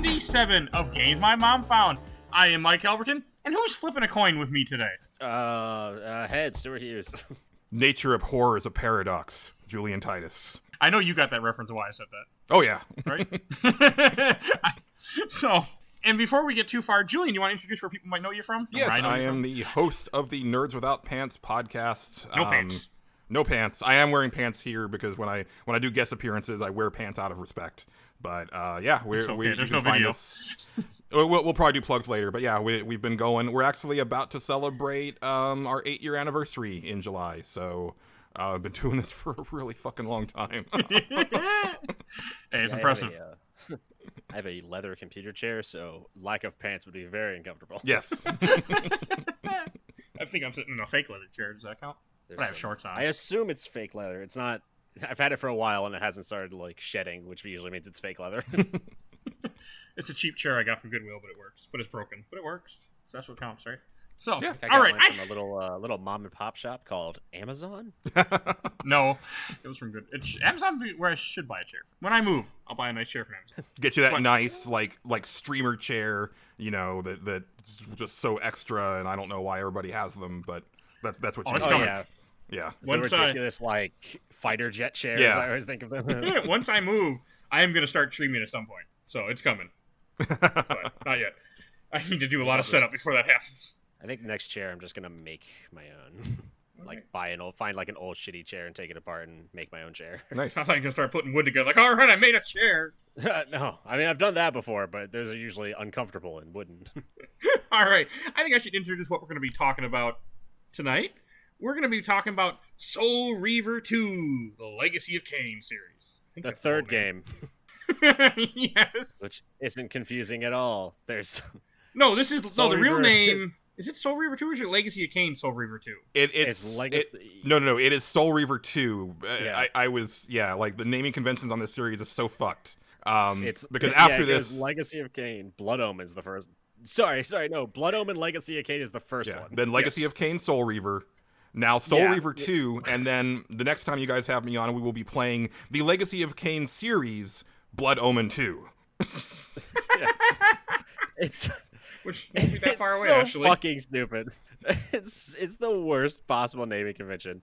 77 of Games My Mom Found. I am Mike Albertin, and who's flipping a coin with me today? Head, Stuart Hughes. Nature abhors a paradox, Julian Titus. I know you got that reference of why I said that. Oh, yeah. Right? So, and before we get too far, Julian, you want to introduce where people might know you from? Yes, I am the host of the Nerds Without Pants podcast. No pants. No pants. I am wearing pants here because when I do guest appearances, I wear pants out of respect. But yeah, you can find us. We'll probably do plugs later, but yeah, we've been going. We're actually about to celebrate our 8-year anniversary in July, so I've been doing this for a really fucking long time. Hey, it's impressive. I have a leather computer chair, so lack of pants would be very uncomfortable. Yes. I think I'm sitting in a fake leather chair. Does that count? But I have shorts on. I assume it's fake leather. It's not. I've had it for a while and it hasn't started like shedding, which usually means it's fake leather. It's a cheap chair I got from Goodwill, but it works. But it's broken, but it works. So that's what counts, right? So, yeah, I got all right. Mine from a little mom and pop shop called Amazon. No, it was from Good. Amazon where I should buy a chair. When I move, I'll buy a nice chair from Amazon. Get you that nice like streamer chair, you know, that's just so extra, and I don't know why everybody has them, but that's what you need. Oh, Yeah. The ridiculous like fighter jet chairs. Yeah. I always think of them. Once I move, I am going to start streaming at some point, so it's coming. But not yet. I need to do a lot of setup before that happens. I think the next chair I'm just gonna make my own. Like find like an old shitty chair and take it apart and make my own chair. Nice. I'm gonna start putting wood together. Like, all right, I made a chair. No, I mean I've done that before, but those are usually uncomfortable and wooden. All right, I think I should introduce what we're gonna be talking about tonight. We're gonna be talking about Soul Reaver 2, the Legacy of Kain series. The third game. Yes. Which isn't confusing at all. There's the real name. Is it Soul Reaver 2 or is it Legacy of Kain Soul Reaver 2? It's Legacy. No. It is Soul Reaver 2. Yeah. I was like the naming conventions on this series is so fucked. Because after this, Legacy of Kain, Blood Omen's the first. Sorry, no. Blood Omen Legacy of Kain is the first one. Then Legacy of Kain Soul Reaver. Now Soul Reaver 2, and then the next time you guys have me on, we will be playing the Legacy of Kain series, Blood Omen 2. Which won't be that far away, so actually. Fucking stupid. It's the worst possible naming convention.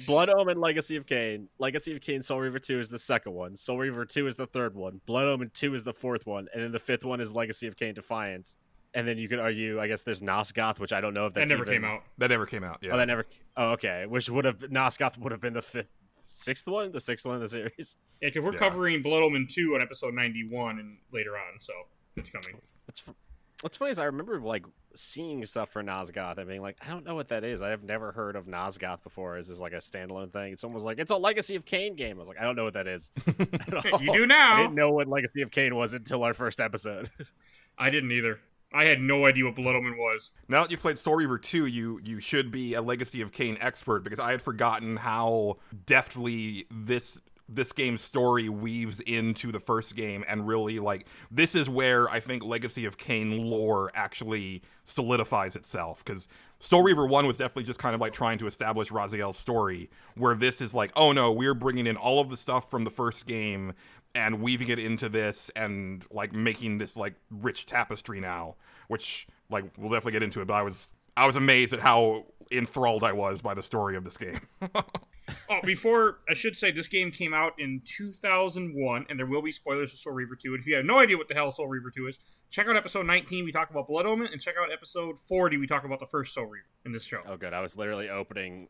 Blood Omen, Legacy of Kain. Legacy of Kain, Soul Reaver 2 is the second one. Soul Reaver 2 is the third one. Blood Omen 2 is the fourth one. And then the fifth one is Legacy of Kain Defiance. And then you could argue, I guess there's Nosgoth, which I don't know if that's That never came out. That never came out, yeah. Oh, okay. Nosgoth would have been the sixth one in the series. Yeah, because we're covering Blood Omen 2 on episode 91 and later on, so it's coming. What's funny is I remember like seeing stuff for Nosgoth and being like, I don't know what that is. I have never heard of Nosgoth before. Is this like a standalone thing? Someone was like, it's a Legacy of Kain game. I was like, I don't know what that is. You do now. I didn't know what Legacy of Kain was until our first episode. I didn't either. I had no idea what Blood Omen was. Now that you've played Soul Reaver 2, you should be a Legacy of Kain expert, because I had forgotten how deftly this game's story weaves into the first game, and really, like, this is where I think Legacy of Kain lore actually solidifies itself, because Soul Reaver 1 was definitely just kind of like trying to establish Raziel's story, where this is like, oh no, we're bringing in all of the stuff from the first game and weaving it into this and like making this like rich tapestry now, which like we'll definitely get into it, but I was amazed at how enthralled I was by the story of this game. Before, I should say, this game came out in 2001, and there will be spoilers for Soul Reaver 2. And if you have no idea what the hell Soul Reaver 2 is, check out episode 19, we talk about Blood Omen, and check out episode 40, we talk about the first Soul Reaver in this show. Oh, good. I was literally opening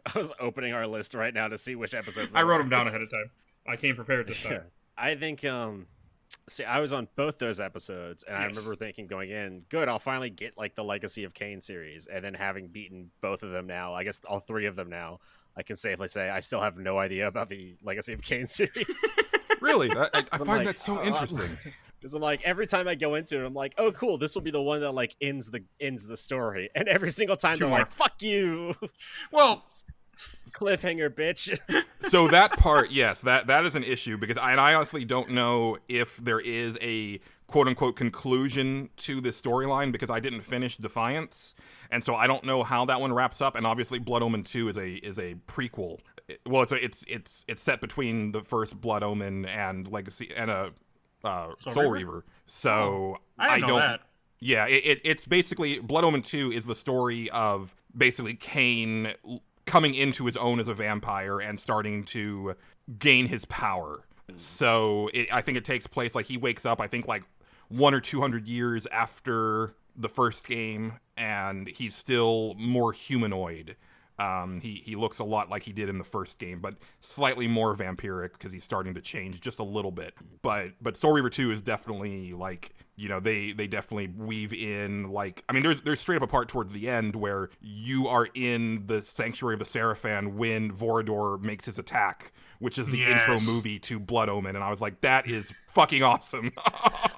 our list right now to see which episodes. I wrote them down ahead of time. I came prepared this time. I think, I was on both those episodes, and I remember thinking going in, good, I'll finally get like the Legacy of Kain series, and then having beaten both of them now, I guess all three of them now, I can safely say I still have no idea about the Legacy of Kain series. Really? I find that so interesting. Because I'm like, every time I go into it, I'm like, oh, cool, this will be the one that like ends the story, and every single time they're like, fuck you. Well, cliffhanger, bitch. So that part, yes, that is an issue, because I honestly don't know if there is a quote-unquote conclusion to this storyline, because I didn't finish Defiance, and so I don't know how that one wraps up. And obviously Blood Omen 2 is a prequel. Well, it's set between the first Blood Omen and Legacy and Soul Reaver. So I didn't know that. Yeah, it's basically Blood Omen 2 is the story of basically Kane coming into his own as a vampire and starting to gain his power. So I think it takes place, like, he wakes up, I think, like 100 or 200 years after the first game, and he's still more humanoid. He looks a lot like he did in the first game, but slightly more vampiric because he's starting to change just a little bit. But Soul Reaver 2 is definitely, like, you know, they definitely weave in, like, I mean, there's straight up a part towards the end where you are in the Sanctuary of the Seraphim when Vorador makes his attack, which is the intro movie to Blood Omen, and I was like, that is fucking awesome.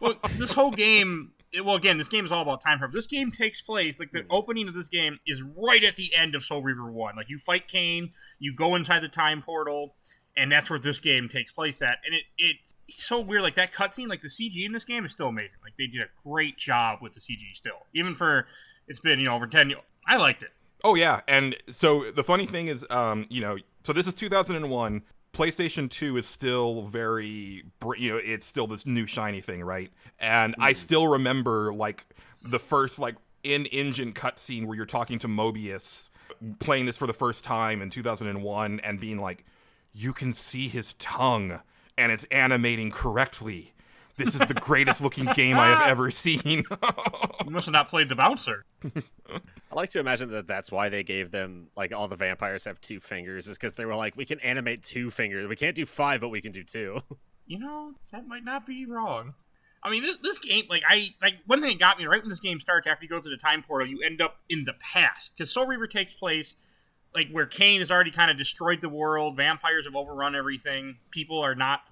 Well, this whole game... Well, again, this game is all about time travel. This game takes place, like, the opening of this game is right at the end of Soul Reaver 1. Like, you fight Kane, you go inside the time portal, and that's where this game takes place at. And it's so weird, like, that cutscene, like, the CG in this game is still amazing. Like, they did a great job with the CG still. Even for, it's been, you know, over 10 years. I liked it. Oh, yeah, and so the funny thing is, you know, so this is 2001. PlayStation 2 is still very, you know, it's still this new shiny thing, right? And I still remember, like, the first, like, in-engine cutscene where you're talking to Mobius, playing this for the first time in 2001, and being like, you can see his tongue, and it's animating correctly. This is the greatest looking game I have ever seen. You must have not played the bouncer. I like to imagine that that's why they gave them, like, all the vampires have 2 fingers, is because they were like, we can animate 2 fingers. We can't do 5, but we can do 2. You know, that might not be wrong. I mean, this game, like, one thing that got me, right when this game starts, after you go through the time portal, you end up in the past. Because Soul Reaver takes place, like, where Kane has already kind of destroyed the world, vampires have overrun everything,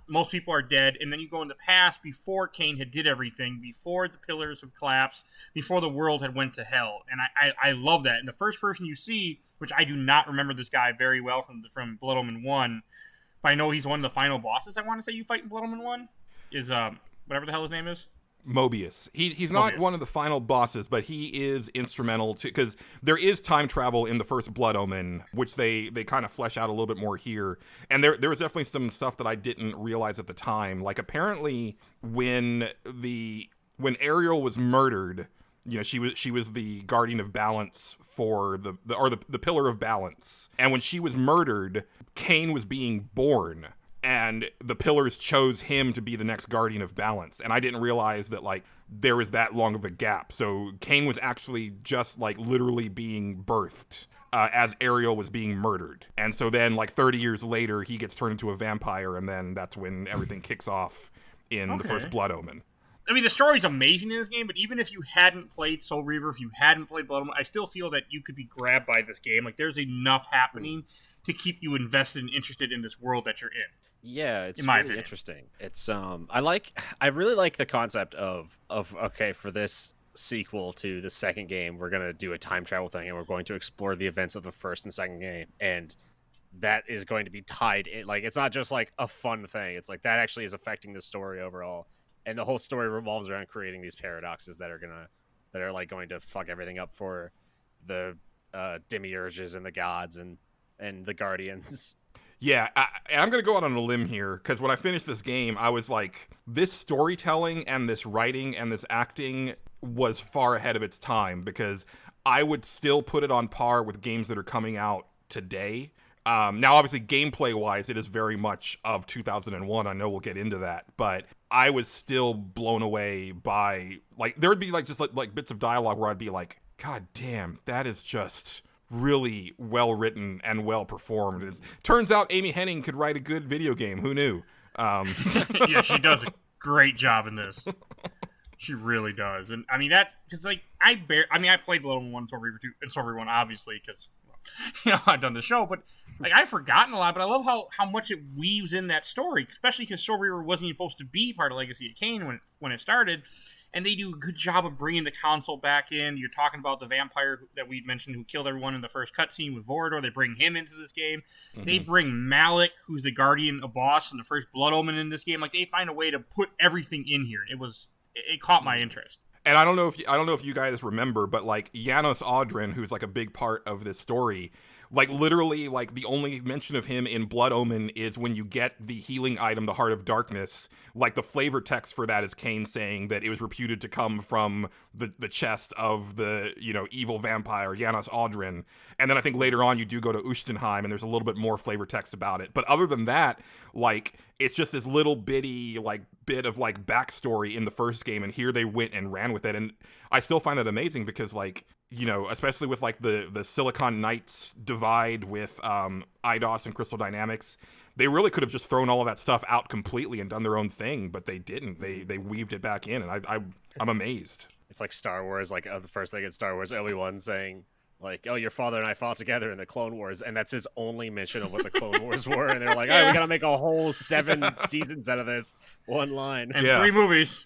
most people are dead, and then you go in the past before Kane had did everything, before the pillars have collapsed, before the world had went to hell, and I love that. And the first person you see, which I do not remember this guy very well from Blood Omen 1, but I know he's one of the final bosses I want to say you fight in Blood Omen 1, is, whatever the hell his name is. Mobius. He's not one of the final bosses, but he is instrumental to, because there is time travel in the first Blood Omen, which they kind of flesh out a little bit more here. And there was definitely some stuff that I didn't realize at the time. Like, apparently when Ariel was murdered, you know, she was the guardian of balance for the pillar of balance. And when she was murdered, Kane was being born. And the pillars chose him to be the next guardian of balance. And I didn't realize that, like, there was that long of a gap. So Kane was actually just, like, literally being birthed as Ariel was being murdered. And so then, like, 30 years later, he gets turned into a vampire, and then that's when everything kicks off in the first Blood Omen. I mean, the story's amazing in this game, but even if you hadn't played Soul Reaver, if you hadn't played Blood Omen, I still feel that you could be grabbed by this game. Like, there's enough happening to keep you invested and interested in this world that you're in. Yeah, it's really interesting. It's I really like the concept of okay, for this sequel to the second game, we're gonna do a time travel thing and we're going to explore the events of the first and second game, and that is going to be tied in. Like, it's not just like a fun thing. It's like that actually is affecting the story overall, and the whole story revolves around creating these paradoxes that are like going to fuck everything up for the demiurges and the gods and the guardians. Yeah, I'm going to go out on a limb here, because when I finished this game, I was like, this storytelling and this writing and this acting was far ahead of its time, because I would still put it on par with games that are coming out today. Now, obviously, gameplay-wise, it is very much of 2001. I know we'll get into that, but I was still blown away by, like, there would be, like, just like bits of dialogue where I'd be like, God damn, that is just really well written and well performed. It turns out Amy Hennig could write a good video game. Who knew? Yeah, she does a great job in this. She really does. And I mean, because, like, I played Blood Omen 1, Soul Reaver 2, and Soul Reaver 1, obviously, because, you know, I've done the show, but, like, I've forgotten a lot, but I love how much it weaves in that story, especially because Soul Reaver wasn't even supposed to be part of Legacy of Kain when it started. And they do a good job of bringing the console back in. You're talking about the vampire that we mentioned who killed everyone in the first cutscene with Vorador. They bring him into this game. Mm-hmm. They bring Malik, who's the guardian of boss in the first Blood Omen, in this game. Like, they find a way to put everything in here. It caught my interest. And I don't know if you guys remember, but, like, Janos Audrin, who's, like, a big part of this story, Like, literally, like, the only mention of him in Blood Omen is when you get the healing item, the Heart of Darkness. Like, the flavor text for that is Kane saying that it was reputed to come from the chest of the, evil vampire, Janos Audrin. And then I think later on you do go to Ustenheim, and there's a little bit more flavor text about it. But other than that, like, it's just this little bitty, like, bit of, like, backstory in the first game, and here they went and ran with it. And I still find that amazing because, like, especially with like the Silicon Knights divide with IDOS and Crystal Dynamics, they really could have just thrown all of that stuff out completely and done their own thing, but they didn't. They weaved it back in, and I'm amazed. It's like Star Wars, like the first thing in Star Wars, Obi-Wan saying, like, "Oh, your father and I fought together in the Clone Wars," and that's his only mention of what the Clone Wars were. And they're like, "All right, we gotta make a whole 7 seasons out of this one line and 3 movies."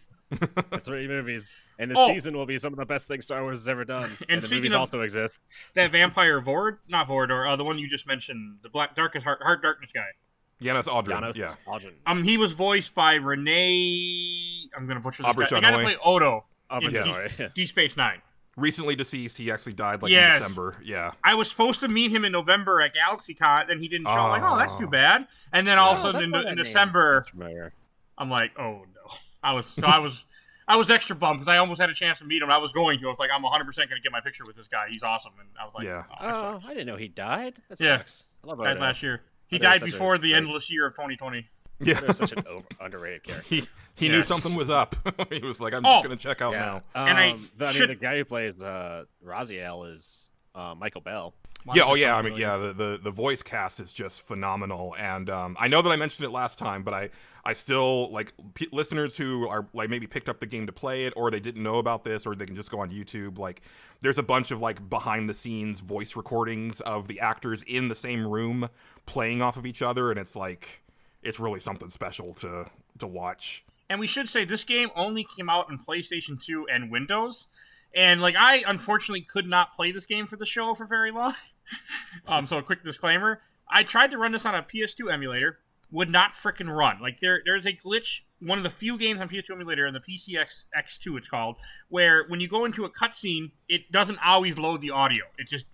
3 movies. And the season will be some of the best things Star Wars has ever done. And the movies also exist. That vampire not Vorador, the one you just mentioned, the Black Darkest Heart Darkness guy. Janos Audrin. Audrin. He was voiced by Renee. I'm gonna butcher this guy. The guy that played Odo in Deep Space Nine. Recently deceased. He actually died in December. Yeah. I was supposed to meet him in November at GalaxyCon, and he didn't show. I'm like, oh, that's too bad. And then all of a sudden in December, I'm like, oh no. I was extra bummed because I almost had a chance to meet him. I was going to. I was like, I'm 100% going to get my picture with this guy. He's awesome. And I was like, I didn't know he died. That sucks. I love died last year. He died before the endless year of 2020. Yeah. He was such an underrated character. He knew something was up. He was like, I'm just going to check out now. The guy who plays Raziel is Michael Bell. The voice cast is just phenomenal, and I know that I mentioned it last time, but I still, like, listeners who are, like, maybe picked up the game to play it, or they didn't know about this, or they can just go on YouTube, like, there's a bunch of, like, behind-the-scenes voice recordings of the actors in the same room playing off of each other, and it's, like, it's really something special to watch. And we should say, this game only came out on PlayStation 2 and Windows, and, like, I unfortunately could not play this game for the show for very long. So a quick disclaimer. I tried to run this on a PS2 emulator. Would not frickin' run. Like, there's a glitch, one of the few games on PS2 emulator, and the PCX2 it's called, where when you go into a cutscene, it doesn't always load the audio.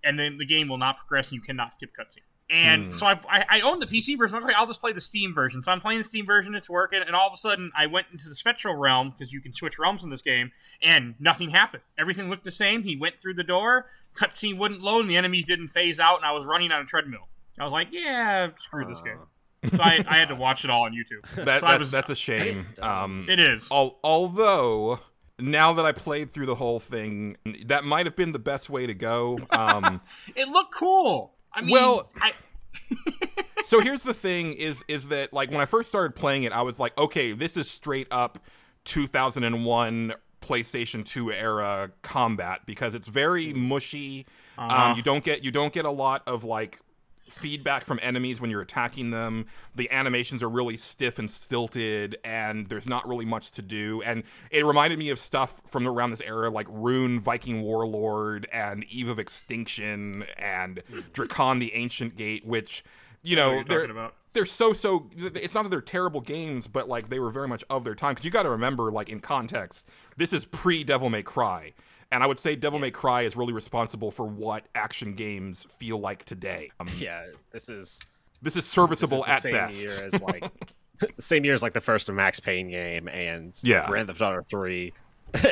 And then the game will not progress and you cannot skip cutscene. And so I own the PC version. Okay, I'll just play the Steam version. So I'm playing the Steam version, it's working, and all of a sudden I went into the Spectral realm, because you can switch realms in this game, and nothing happened. Everything looked the same. He went through the door, cutscene wouldn't load, and the enemies didn't phase out, and I was running on a treadmill. I was like, yeah, screw this game. So I had to watch it all on YouTube. That's a shame. It is. Although, now that I played through the whole thing, that might have been the best way to go. It looked cool. I mean, so here's the thing is that, like, when I first started playing it, I was like, okay, this is straight up 2001 PlayStation 2 era combat, because it's very mushy. You don't get a lot of, like, feedback from enemies when you're attacking them. The animations are really stiff and stilted, and there's not really much to do. And it reminded me of stuff from around this era, like Rune, Viking Warlord, and Eve of Extinction, and Drakon the Ancient Gate, which, they're so it's not that they're terrible games, but, like, they were very much of their time. Because you got to remember, like, in context, this is pre-Devil May Cry. And I would say Devil May Cry is really responsible for what action games feel like today. This is serviceable at best. The same year as, like, the first Max Payne game and Grand Theft Auto 3.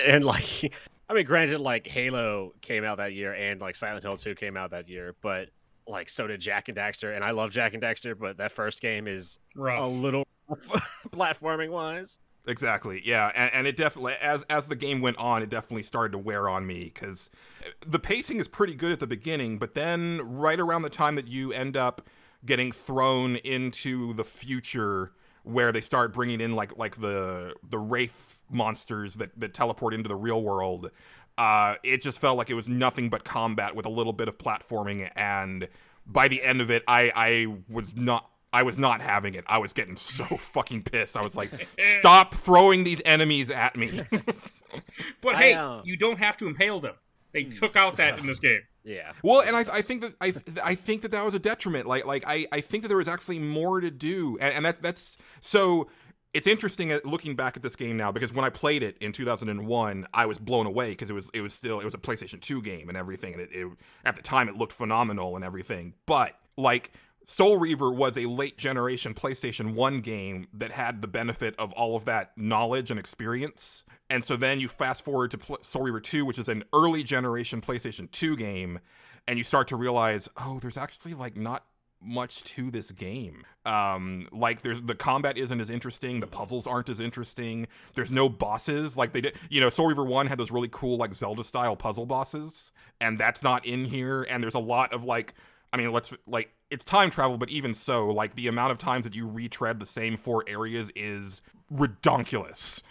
And, like, I mean, granted, like, Halo came out that year and, like, Silent Hill 2 came out that year, but, like, so did Jak and Daxter. And I love Jak and Daxter, but that first game is rough. A little platforming wise. Exactly, yeah, and it definitely, as the game went on, it definitely started to wear on me, because the pacing is pretty good at the beginning, but then right around the time that you end up getting thrown into the future, where they start bringing in like the wraith monsters that teleport into the real world, it just felt like it was nothing but combat with a little bit of platforming, and by the end of it, I was not having it. I was getting so fucking pissed. I was like, stop throwing these enemies at me. But hey, you don't have to impale them. They took out that in this game. Yeah. Well, and I think that was a detriment. Like I think that there was actually more to do, and that's so. it's interesting looking back at this game now, because when I played it in 2001, I was blown away because it was a PlayStation 2 game and everything, and it at the time it looked phenomenal and everything. But like, Soul Reaver was a late generation PlayStation 1 game that had the benefit of all of that knowledge and experience. And so then you fast forward to Soul Reaver 2, which is an early generation PlayStation 2 game, and you start to realize, oh, there's actually like not much to this game. Like, the combat isn't as interesting, the puzzles aren't as interesting, there's no bosses like they did. Soul Reaver 1 had those really cool like Zelda style puzzle bosses, and that's not in here. And there's a lot of like, I mean, it's time travel, but even so, like, the amount of times that you retread the same 4 areas is redonkulous.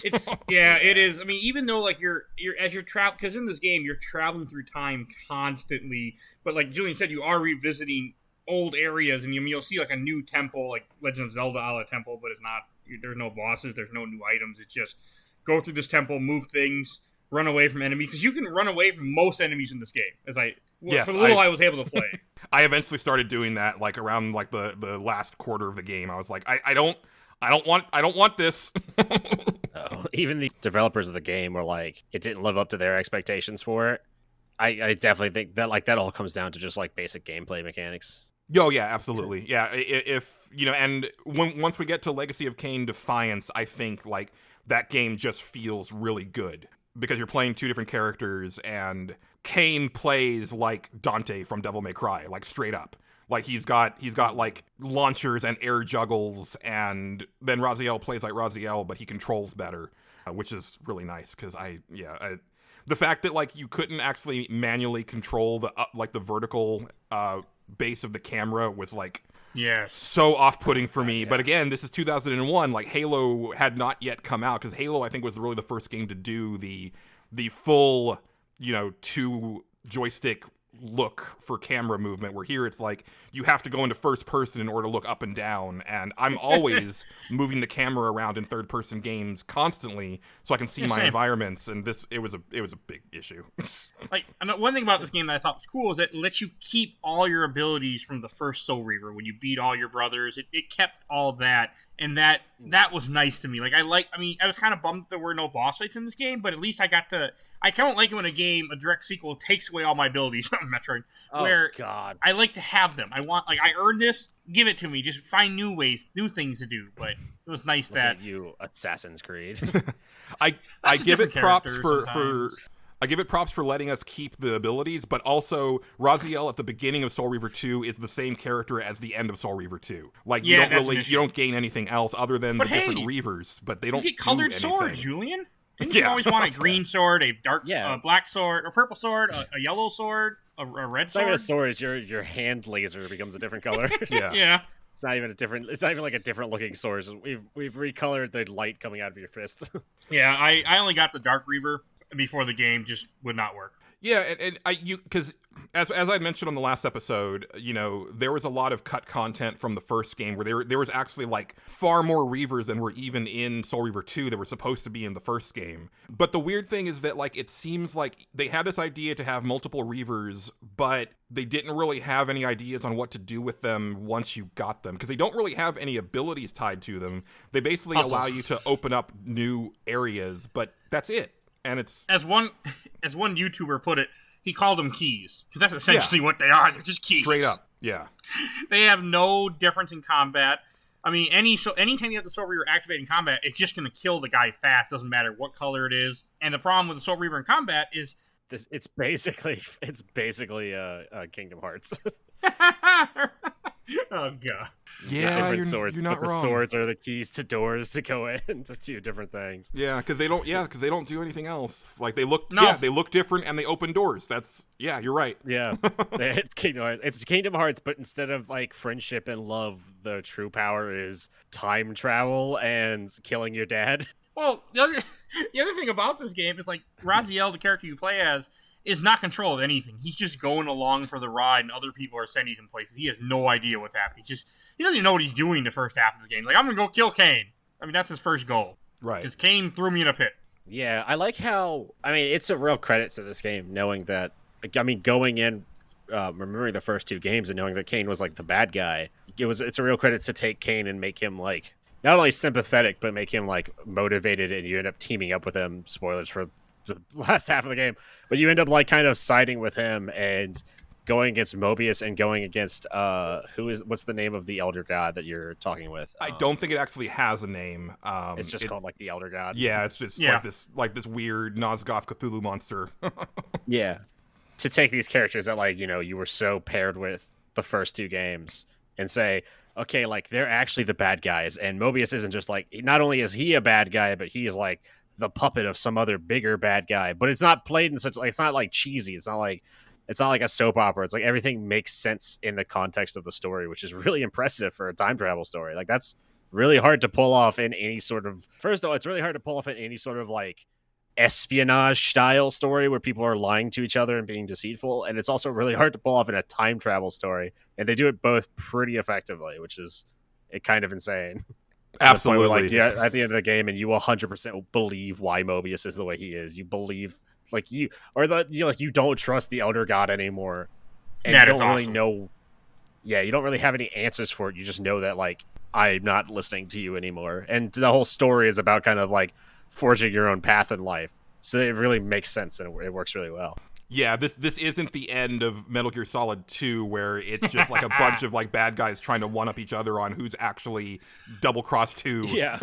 It is. I mean, even though like you're as you're traveling, because in this game you're traveling through time constantly, but like Julian said, you are revisiting old areas, and you'll see like a new temple, like Legend of Zelda a la temple, but it's not. There's no bosses, there's no new items. It's just go through this temple, move things, run away from enemies, because you can run away from most enemies in this game. For the little I was able to play. I eventually started doing that, like around like the last quarter of the game. I was like, I don't want this. Even the developers of the game were like, it didn't live up to their expectations for it. I definitely think that like that all comes down to just like basic gameplay mechanics. Oh yeah, absolutely. Yeah, if and once we get to Legacy of Kain Defiance, I think like that game just feels really good because you're playing 2 different characters, and Kain plays like Dante from Devil May Cry, like straight up. Like he's got like launchers and air juggles, and then Raziel plays like Raziel, but he controls better, which is really nice because the fact that like you couldn't actually manually control the vertical base of the camera was like so off-putting for me. But again, this is 2001. Like Halo had not yet come out, because Halo I think was really the first game to do the full 2 joystick look for camera movement, where here it's like you have to go into first person in order to look up and down, and I'm always moving the camera around in third person games constantly so I can see my environments, and it was a big issue. Like, one thing about this game that I thought was cool is that it lets you keep all your abilities from the first Soul Reaver. When you beat all your brothers, it kept all that, and that was nice to me. Like, I was kind of bummed there were no boss fights in this game, but at least I don't like it when a direct sequel takes away all my abilities from Metroid. God. I like to have them. I earned this, give it to me. Just find new things to do. But it was nice that you Assassin's Creed. I give it props I give it props for letting us keep the abilities, but also Raziel at the beginning of Soul Reaver 2 is the same character as the end of Soul Reaver 2. Like you don't gain anything else other than different Reavers, but they don't get colored swords, Julian. Didn't you always want a green sword, a dark black sword, a purple sword, a yellow sword, a red sword? It's not even a sword, your hand laser becomes a different color. Yeah. It's not even like a different looking sword. We've recolored the light coming out of your fist. Yeah, I only got the Dark Reaver before the game just would not work. Yeah, because as I mentioned on the last episode, there was a lot of cut content from the first game where there was actually like far more Reavers than were even in Soul Reaver 2 that were supposed to be in the first game. But the weird thing is that like it seems like they had this idea to have multiple Reavers, but they didn't really have any ideas on what to do with them once you got them, because they don't really have any abilities tied to them. They basically allow you to open up new areas, but that's it. And it's as one YouTuber put it, he called them keys, because that's essentially what they are. They're just keys, straight up. Yeah, they have no difference in combat. I mean, anytime you have the Soul Reaver activated in combat, it's just going to kill the guy fast. Doesn't matter what color it is. And the problem with the Soul Reaver in combat is this: it's basically Kingdom Hearts. Oh god. Yeah, you're not wrong. Swords are the keys to doors to go into 2 different things. Yeah, because they don't do anything else. Like they look different and they open doors. You're right. Yeah, it's Kingdom Hearts, but instead of like friendship and love, the true power is time travel and killing your dad. Well, the other thing about this game is like Raziel, the character you play as, is not control of anything. He's just going along for the ride, and other people are sending him places. He has no idea what's happening. He doesn't even know what he's doing the first half of the game. Like, I'm going to go kill Kain. I mean, that's his first goal. Right. Because Kain threw me in a pit. Yeah, I like how... I mean, it's a real credit to this game, knowing that... I mean, going in, remembering the first 2 games and knowing that Kain was, like, the bad guy, it's a real credit to take Kain and make him, like, not only sympathetic, but make him like motivated, and you end up teaming up with him. Spoilers for the last half of the game, but you end up like kind of siding with him and going against Mobius and going against what's the name of the Elder God that you're talking with? I don't think it actually has a name. It's just called like the Elder God. Yeah, it's just like this weird Nosgoth Cthulhu monster. Yeah, to take these characters that like you were so paired with the first two games and say, okay, like they're actually the bad guys, and Mobius isn't just like, not only is he a bad guy, but he is like the puppet of some other bigger bad guy. But it's not played in such like, it's not like cheesy. It's not like a soap opera. It's like everything makes sense in the context of the story, which is really impressive for a time travel story. Like that's really hard to pull off in any sort of. First of all, it's really hard to pull off in any sort of like espionage style story where people are lying to each other and being deceitful, and it's also really hard to pull off in a time travel story, and they do it both pretty effectively, which is kind of insane. Absolutely. Like, yeah, at the end of the game, and you 100% believe why Mobius is the way he is. You believe like you don't trust the Elder God anymore, and that you don't really awesome. know. Yeah, you don't really have any answers for it. You just know that like I'm not listening to you anymore, and the whole story is about kind of like forging your own path in life. So it really makes sense, and it works really well. Yeah, this isn't the end of Metal Gear Solid 2 where it's just like a bunch of like bad guys trying to one-up each other on who's actually double-crossed who. Yeah.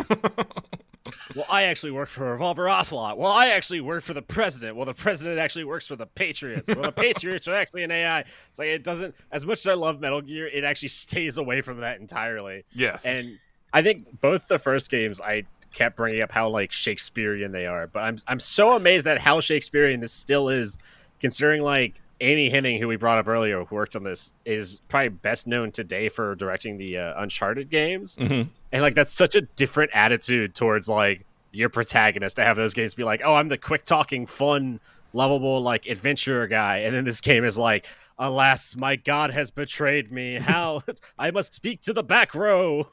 Well, I actually work for Revolver Ocelot. Well, I actually work for the president. Well, the president actually works for the Patriots. Well, the Patriots are actually an AI. It's like it doesn't, as much as I love Metal Gear, it actually stays away from that entirely. Yes. And I think both the first games, I kept bringing up how like Shakespearean they are, but I'm so amazed at how Shakespearean this still is, considering like Amy Hennig, who we brought up earlier, who worked on this, is probably best known today for directing the Uncharted games. Mm-hmm. And like that's such a different attitude towards like your protagonist, to have those games be like, oh, I'm the quick talking, fun, lovable, like adventurer guy, and then this game is like, alas, my God has betrayed me. How I must speak to the back row.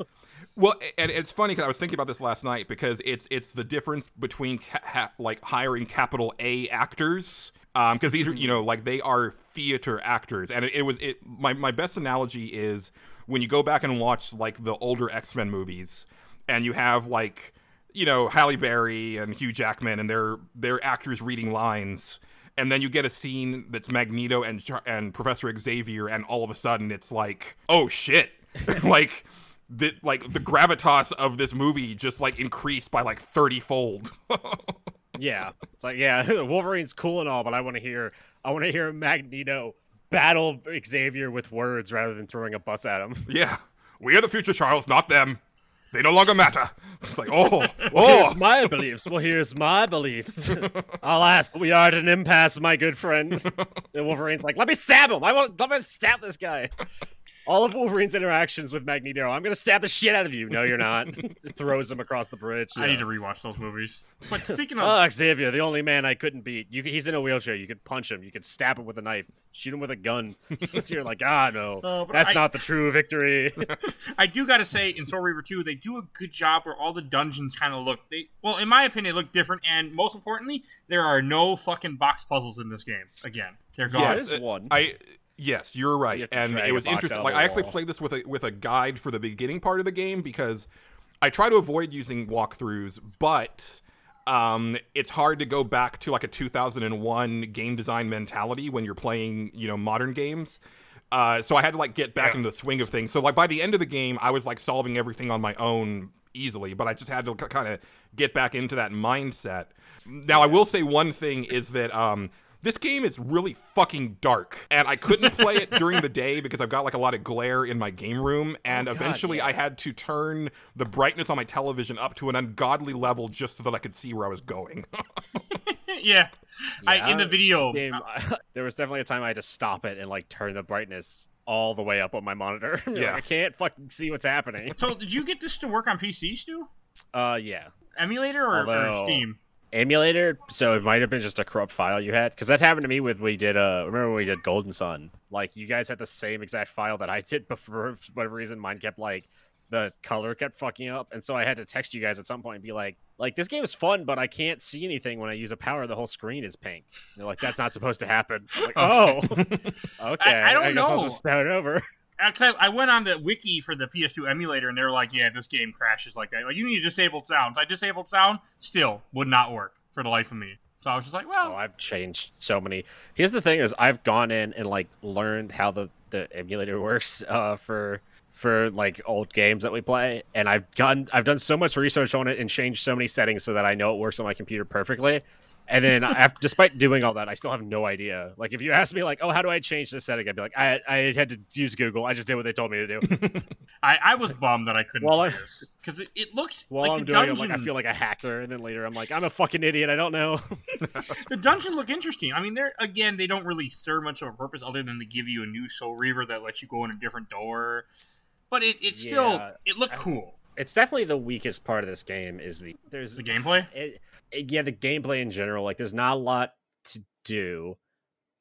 Well, and it's funny because I was thinking about this last night, because it's the difference between like hiring capital A actors, because these are like they are theater actors, and my best analogy is when you go back and watch like the older X-Men movies, and you have like Halle Berry and Hugh Jackman and they're actors reading lines, and then you get a scene that's Magneto and Professor Xavier, and all of a sudden it's like, oh shit, like. The gravitas of this movie just like increased by like 30-fold. Yeah, it's like, yeah, Wolverine's cool and all, but I want to hear Magneto battle Xavier with words rather than throwing a bus at him. Yeah, we are the future, Charles, not them. They no longer matter. It's like, Here's my beliefs. Well, here's my beliefs. Alas, we are at an impasse, my good friend. And Wolverine's like, let me stab him. Let me stab this guy. All of Wolverine's interactions with Magneto, I'm going to stab the shit out of you. No, you're not. Throws him across the bridge. I need to rewatch those movies. But speaking of... Xavier, the only man I couldn't beat. He's in a wheelchair. You could punch him. You could stab him with a knife. Shoot him with a gun. You're like, no. That's not the true victory. I do got to say, in Soul Reaver 2, they do a good job where all the dungeons kind of look... Well, in my opinion, they look different, and most importantly, there are no fucking box puzzles in this game. Again, they're gone. Yeah, there's one. Yes, you're right, and it was interesting. Like, I actually played this with a guide for the beginning part of the game, because I try to avoid using walkthroughs, but it's hard to go back to like a 2001 game design mentality when you're playing, modern games. So I had to like get back into the swing of things. So like by the end of the game, I was like solving everything on my own easily, but I just had to kind of get back into that mindset. Now, I will say one thing is that this game is really fucking dark, and I couldn't play it during the day because I've got like a lot of glare in my game room, and eventually I had to turn the brightness on my television up to an ungodly level just so that I could see where I was going. Yeah. In the video game, there was definitely a time I had to stop it and like turn the brightness all the way up on my monitor. Yeah. Like, I can't fucking see what's happening. So did you get this to work on PC, Stu? Yeah. Emulator or Steam? Emulator, so it might have been just a corrupt file you had, because that happened to me with remember when we did Golden Sun, like you guys had the same exact file that I did, but for whatever reason mine kept like the color kept fucking up, and so I had to text you guys at some point and be like this game is fun, but I can't see anything when I use a power. The whole screen is pink. And they're like, that's not supposed to happen. I'm like, oh, okay. I don't guess know. I'll just start over. I went on the wiki for the PS2 emulator, and they were like, "Yeah, this game crashes like that. Like, you need disabled sounds." I disabled sound, still would not work for the life of me. So I was just like, "Well, I've changed so many." Here's the thing: is I've gone in and like learned how the emulator works for like old games that we play, and I've done so much research on it and changed so many settings so that I know it works on my computer perfectly. And then, despite doing all that, I still have no idea. Like, if you ask me, like, "Oh, how do I change this setting?" I'd be like, "I had to use Google. I just did what they told me to do." I was bummed that I couldn't play this because it looks while like I'm the doing dungeons. it, like I feel like a hacker, and then later I'm like, "I'm a fucking idiot. I don't know." The dungeons look interesting. I mean, they don't really serve much of a purpose other than to give you a new Soul Reaver that lets you go in a different door. But it looked cool. It's definitely the weakest part of this game is the gameplay. The gameplay in general. Like, there's not a lot to do,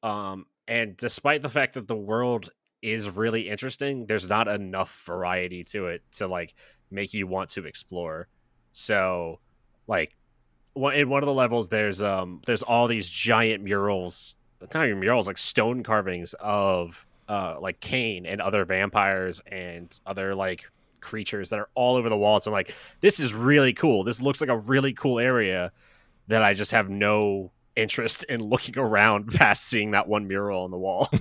and despite the fact that the world is really interesting, there's not enough variety to it to like make you want to explore. So, like, in one of the levels, there's all these giant murals, not even murals, like stone carvings of like Cain and other vampires and other like creatures that are all over the wall. So I'm like, this is really cool. This looks like a really cool area that I just have no interest in looking around past seeing that one mural on the wall.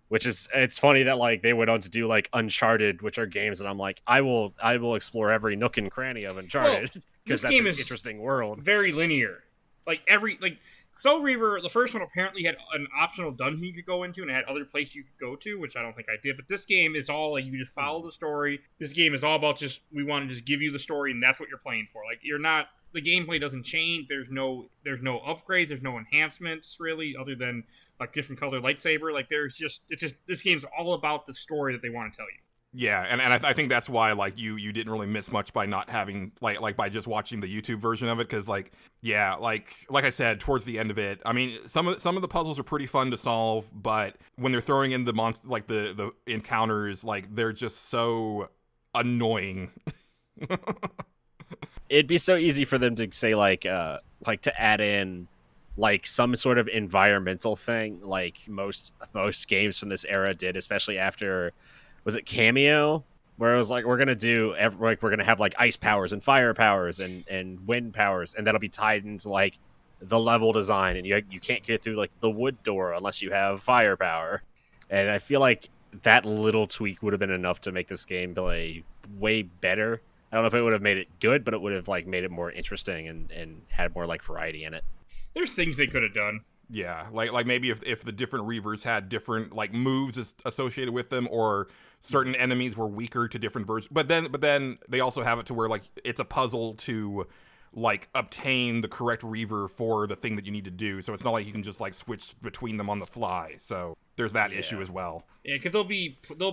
Which is, it's funny that like they went on to do like Uncharted, which are games that I'm like, I will explore every nook and cranny of Uncharted because that's an interesting world. Very linear. Like Soul Reaver, the first one apparently had an optional dungeon you could go into and it had other places you could go to, which I don't think I did. But this game is all like you just follow the story. This game is all about we want to just give you the story and that's what you're playing for. Like the gameplay doesn't change. There's no upgrades. There's no enhancements really, other than like different color lightsaber. Like this game's all about the story that they want to tell you. Yeah, and I think that's why like you didn't really miss much by not having like by just watching the YouTube version of it, because like I said towards the end of it, I mean some of the puzzles are pretty fun to solve, but when they're throwing in the monster like the encounters, like they're just so annoying. It'd be so easy for them to say like to add in like some sort of environmental thing, like most games from this era did, especially after. Was it Cameo? Where it was like, we're gonna have like ice powers and fire powers and wind powers, and that'll be tied into like the level design, and you can't get through like the wood door unless you have firepower. And I feel like that little tweak would have been enough to make this gameplay way better. I don't know if it would have made it good, but it would have like made it more interesting and had more like variety in it. There's things they could have done. Yeah, like maybe if the different Reavers had different like moves associated with them, or certain enemies were weaker to different versions. But then they also have it to where like it's a puzzle to like obtain the correct Reaver for the thing that you need to do. So it's not like you can just like switch between them on the fly. So there's that issue as well. Yeah, because they'll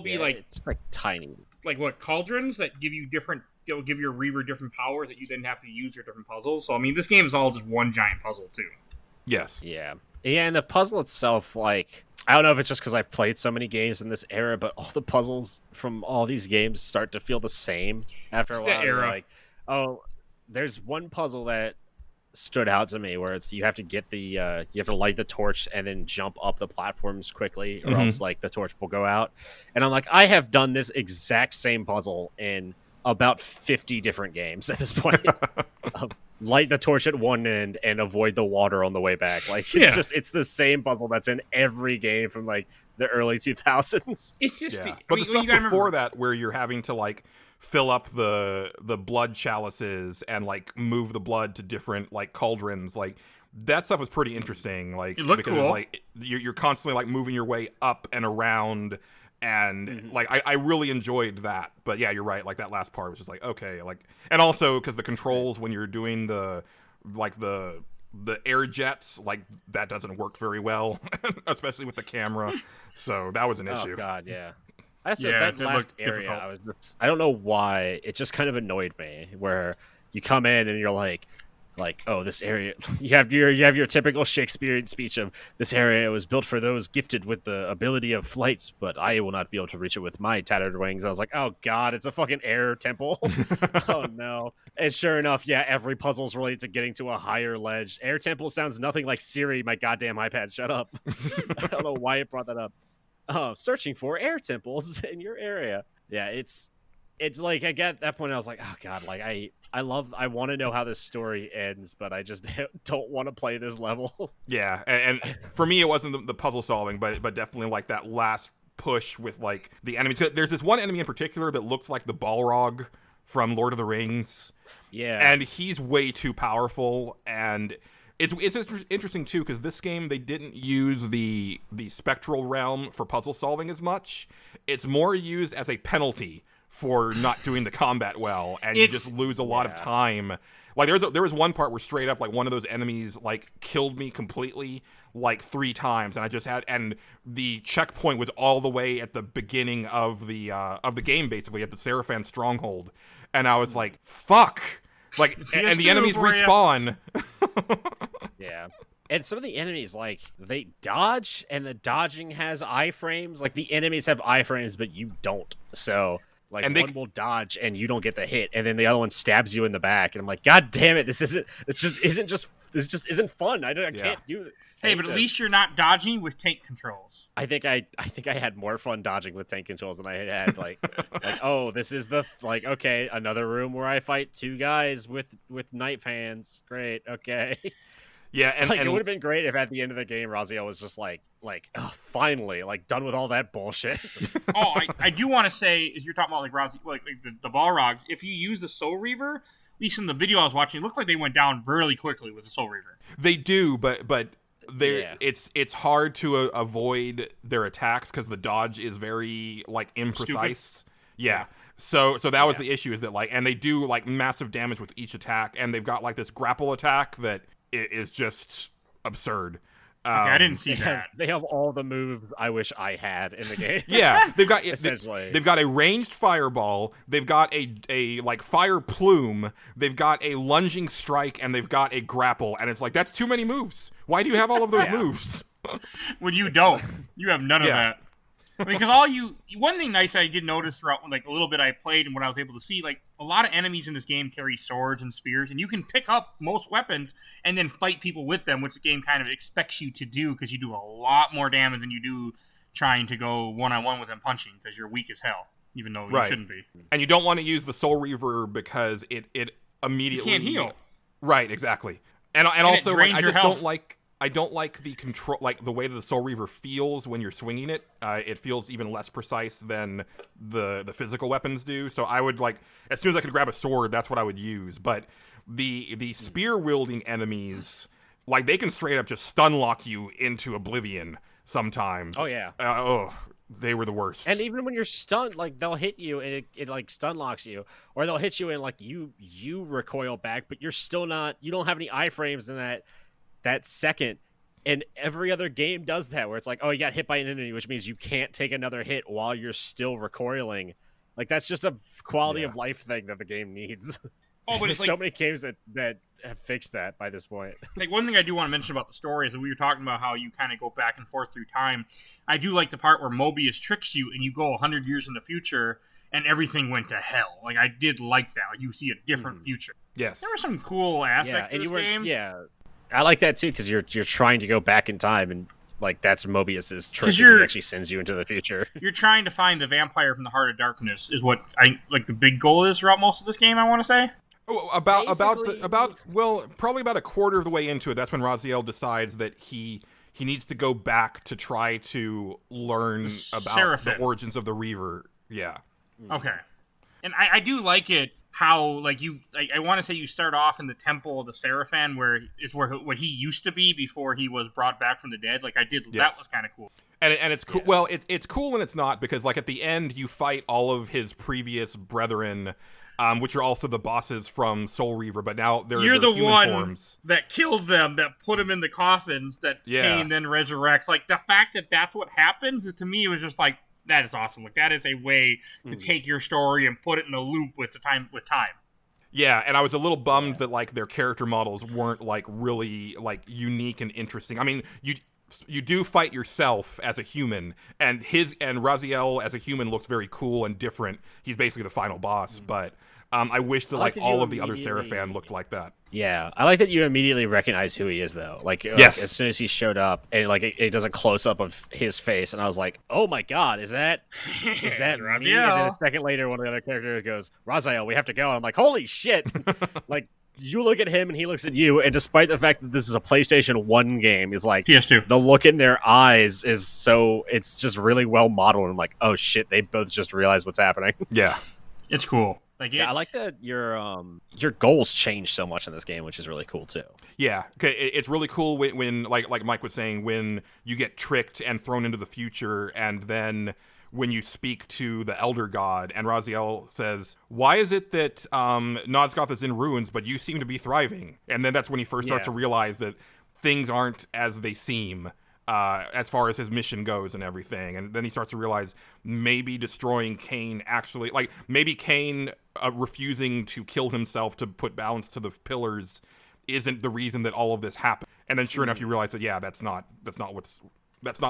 be like it's like tiny, like what cauldrons that give you different. It'll give your Reaver different powers that you then have to use for different puzzles. So I mean, this game is all just one giant puzzle too. Yes. Yeah, and the puzzle itself, like, I don't know if it's just because I've played so many games in this era, but all the puzzles from all these games start to feel the same after a while. Era. Like, oh, there's one puzzle that stood out to me where it's you have to get you have to light the torch and then jump up the platforms quickly, or else like the torch will go out. And I'm like, I have done this exact same puzzle in about 50 different games at this point. Light the torch at one end and avoid the water on the way back. Like it's the same puzzle that's in every game from like the early 2000s. It's just but the stuff before that where you're having to like fill up the blood chalices and like move the blood to different like cauldrons, like that stuff was pretty interesting. Like it looked because cool. Like you're constantly like moving your way up and around. And like I really enjoyed that, but yeah, you're right. Like that last part was just like okay, like, and also because the controls when you're doing the air jets, like that doesn't work very well, especially with the camera. So that was an issue. Oh god, yeah. That last area, I don't know why it just kind of annoyed me. Where you come in and you're like, oh, this area. You have your typical Shakespearean speech of this area was built for those gifted with the ability of flights, but I will not be able to reach it with my tattered wings. I was like, oh god, it's a fucking air temple. Oh no! And sure enough, yeah, every puzzle's related to getting to a higher ledge. Air temple sounds nothing like Siri, my goddamn iPad. Shut up. I don't know why it brought that up. searching for air temples in your area. Yeah, it's like I get at that point I was like, oh god, like I want to know how this story ends, but I just don't want to play this level. Yeah, and for me it wasn't the puzzle solving, but definitely like that last push with like the enemies. There's this one enemy in particular that looks like the Balrog from Lord of the Rings. Yeah, and he's way too powerful, and it's interesting too because this game they didn't use the spectral realm for puzzle solving as much. It's more used as a penalty for not doing the combat well, and you just lose a lot of time. Like there was one part where straight up like one of those enemies like killed me completely like 3 times, and I just and the checkpoint was all the way at the beginning of the game, basically at the Seraphan stronghold, and I was like, fuck. Like, and the enemies respawn. Yeah. And some of the enemies, like, they dodge, and the dodging has iframes. Like, the enemies have iframes, but you don't. So, like, and one will dodge, and you don't get the hit, and then the other one stabs you in the back. And I'm like, God damn it, this just isn't fun. I can't do it. Hey, but at least you're not dodging with tank controls. I think I had more fun dodging with tank controls than I had like oh, this is okay, another room where I fight 2 guys with knife hands. Great, okay. Yeah, and it would have been great if at the end of the game Raziel was just like oh, finally, like done with all that bullshit. I do want to say, as you're talking about like Raziel, like the Balrogs, if you use the Soul Reaver, at least in the video I was watching, it looked like they went down really quickly with the Soul Reaver. They do, but it's hard to avoid their attacks because the dodge is very like imprecise. Stupid. Yeah. So that was the issue, is that like, and they do like massive damage with each attack, and they've got like this grapple attack that is just absurd. I didn't see that. They have all the moves I wish I had in the game. Yeah, they've got essentially. They've got a ranged fireball. They've got a like fire plume. They've got a lunging strike, and they've got a grapple. And it's like, that's too many moves. Why do you have all of those moves? When you don't, you have none of that. Because one thing nice I did notice throughout like a little bit I played and what I was able to see, like a lot of enemies in this game carry swords and spears, and you can pick up most weapons and then fight people with them, which the game kind of expects you to do because you do a lot more damage than you do trying to go one-on-one with them punching because you're weak as hell, even though you shouldn't be. And you don't want to use the Soul Reaver because it immediately... You can't heal. Right, exactly. And also, like, I don't like the control, like the way that the Soul Reaver feels when you're swinging it. It feels even less precise than the physical weapons do. So I would like, as soon as I could grab a sword, that's what I would use. But the spear wielding enemies, like they can straight up just stun lock you into oblivion sometimes. Oh yeah. They were the worst. And even when you're stunned, like they'll hit you and it like stun locks you, or they'll hit you and like you recoil back, but you're still not. You don't have any iframes in that second, and every other game does that where it's like, oh, you got hit by an enemy, which means you can't take another hit while you're still recoiling. Like that's just a quality of life thing that the game needs. Oh, but there's so many games that have fixed that by this point. Like one thing I do want to mention about the story is that we were talking about how you kind of go back and forth through time. I do like the part where Mobius tricks you and you go 100 years in the future and everything went to hell. Like I did like that. Like you see a different future. Yes, there were some cool aspects of this game. Yeah. I like that too because you're trying to go back in time, and like that's Mobius's trick. He actually sends you into the future. You're trying to find the vampire from the Heart of Darkness is what I like. The big goal is throughout most of this game. I want to say probably about a quarter of the way into it. That's when Raziel decides that he needs to go back to try to learn about the origins of the Reaver. Yeah. Okay, and I do like it. How like I want to say you start off in the temple of the Seraphan, where what he used to be before he was brought back from the dead. Like I did, that was kind of cool. And it's cool. Yeah. Well, it's cool and it's not, because like at the end you fight all of his previous brethren, which are also the bosses from Soul Reaver, but now you're the human one forms that killed them, that put them in the coffins, that Cain then resurrects. Like the fact that that's what happens to me was just like, that is awesome. Like that is a way to take your story and put it in a loop with time. Yeah, and I was a little bummed that like their character models weren't like really like unique and interesting. I mean, you do fight yourself as a human, and Raziel as a human looks very cool and different. He's basically the final boss, but I wish that I like like that all you of the other immediately- Seraphim looked like that. Yeah, I like that you immediately recognize who he is, though. Like, Yes. as soon as he showed up, and like it does a close up of his face, and I was like, "Oh my god, is that me?" And then Raziel. a second later, one of the other characters goes, "Raziel, we have to go." And I'm like, "Holy shit!" Like, you look at him, and he looks at you, and despite the fact that this is a PlayStation 1 game, it's like PS2. the look in their eyes is it's just really well modeled. I'm like, "Oh shit, they both just realized what's happening." Yeah. It's cool. Like, Yeah, I like that your goals change so much in this game, which is really cool too. Yeah, okay. It's really cool when like Mike was saying, when you get tricked and thrown into the future, and then when you speak to the Elder God, and Raziel says, "Why is it that Nosgoth is in ruins, but you seem to be thriving?" And then that's when he first starts to realize that things aren't as they seem. As far as his mission goes and everything. And then he starts to realize maybe destroying Cain actually, like, maybe Cain refusing to kill himself to put balance to the pillars isn't the reason that all of this happened. And then sure enough, you realize that, yeah, that's not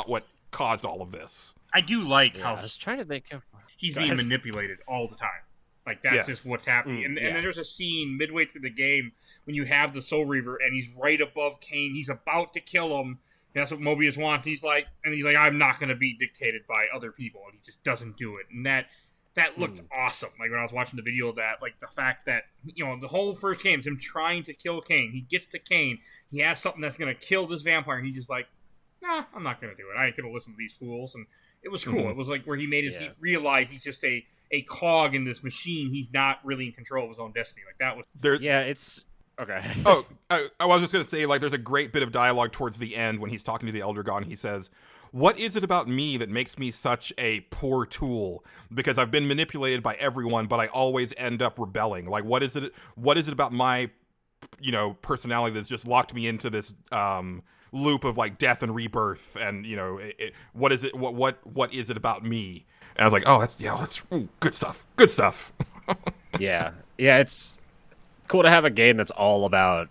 what caused all of this. I do like how I was trying to think of... he's being manipulated all the time. Like, that's just what's happening. And then there's a scene midway through the game when you have the Soul Reaver and he's right above Cain. He's about to kill him. That's what Mobius wants. He's like, I'm not going to be dictated by other people, and he just doesn't do it. And that looked awesome. Like when I was watching the video of that, like the fact that the whole first game is him trying to kill Cain. He gets to Cain. He has something that's going to kill this vampire, and he's just like, nah, I'm not going to do it. I ain't going to listen to these fools. And it was cool. Mm-hmm. It was like where he made he realized he's just a cog in this machine. He's not really in control of his own destiny. Like that was it's. Okay. I was just going to say, like, there's a great bit of dialogue towards the end when he's talking to the Elder God, and he says, "What is it about me that makes me such a poor tool? Because I've been manipulated by everyone, but I always end up rebelling. Like, what is it about my, personality that's just locked me into this loop of, like, death and rebirth? And, what is it? What is it about me?" And I was like, "Oh, that's good stuff. Good stuff." Yeah, it's cool to have a game that's all about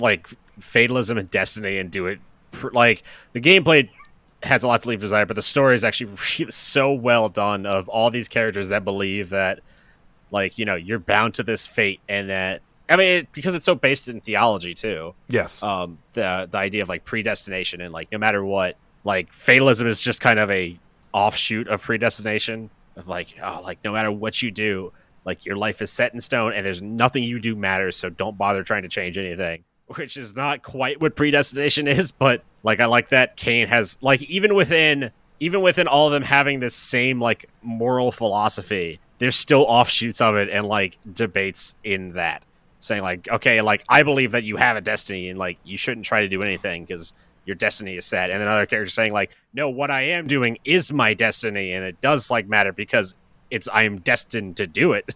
like fatalism and destiny and do it like the gameplay has a lot to leave desire, but the story is actually really so well done of all these characters that believe that like you're bound to this fate, and that because it's so based in theology too. Yes. The idea of like predestination, and like no matter what, like fatalism is just kind of a offshoot of predestination, of like no matter what you do, like your life is set in stone and there's nothing you do matters, so don't bother trying to change anything. Which is not quite what predestination is, but like I like that Cain has like even within all of them having this same like moral philosophy, there's still offshoots of it and like debates in that. Saying like, okay, like I believe that you have a destiny and like you shouldn't try to do anything because your destiny is set. And then other characters saying like, no, what I am doing is my destiny and it does like matter because I am destined to do it.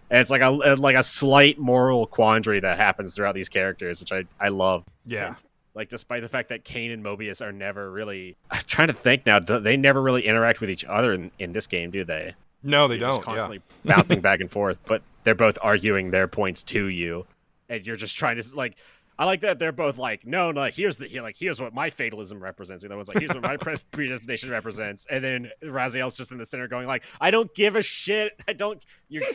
And it's like a slight moral quandary that happens throughout these characters, which I love. Yeah. And, like, despite the fact that Cain and Mobius are never really... I'm trying to think now. They never really interact with each other in this game, do they? No, they They're don't. just constantly bouncing back and forth, but they're both arguing their points to you. And you're just trying to, like... I like that they're both like, no, here's what my fatalism represents. The other one's like, here's what my predestination represents. And then Raziel's just in the center going like, I don't give a shit.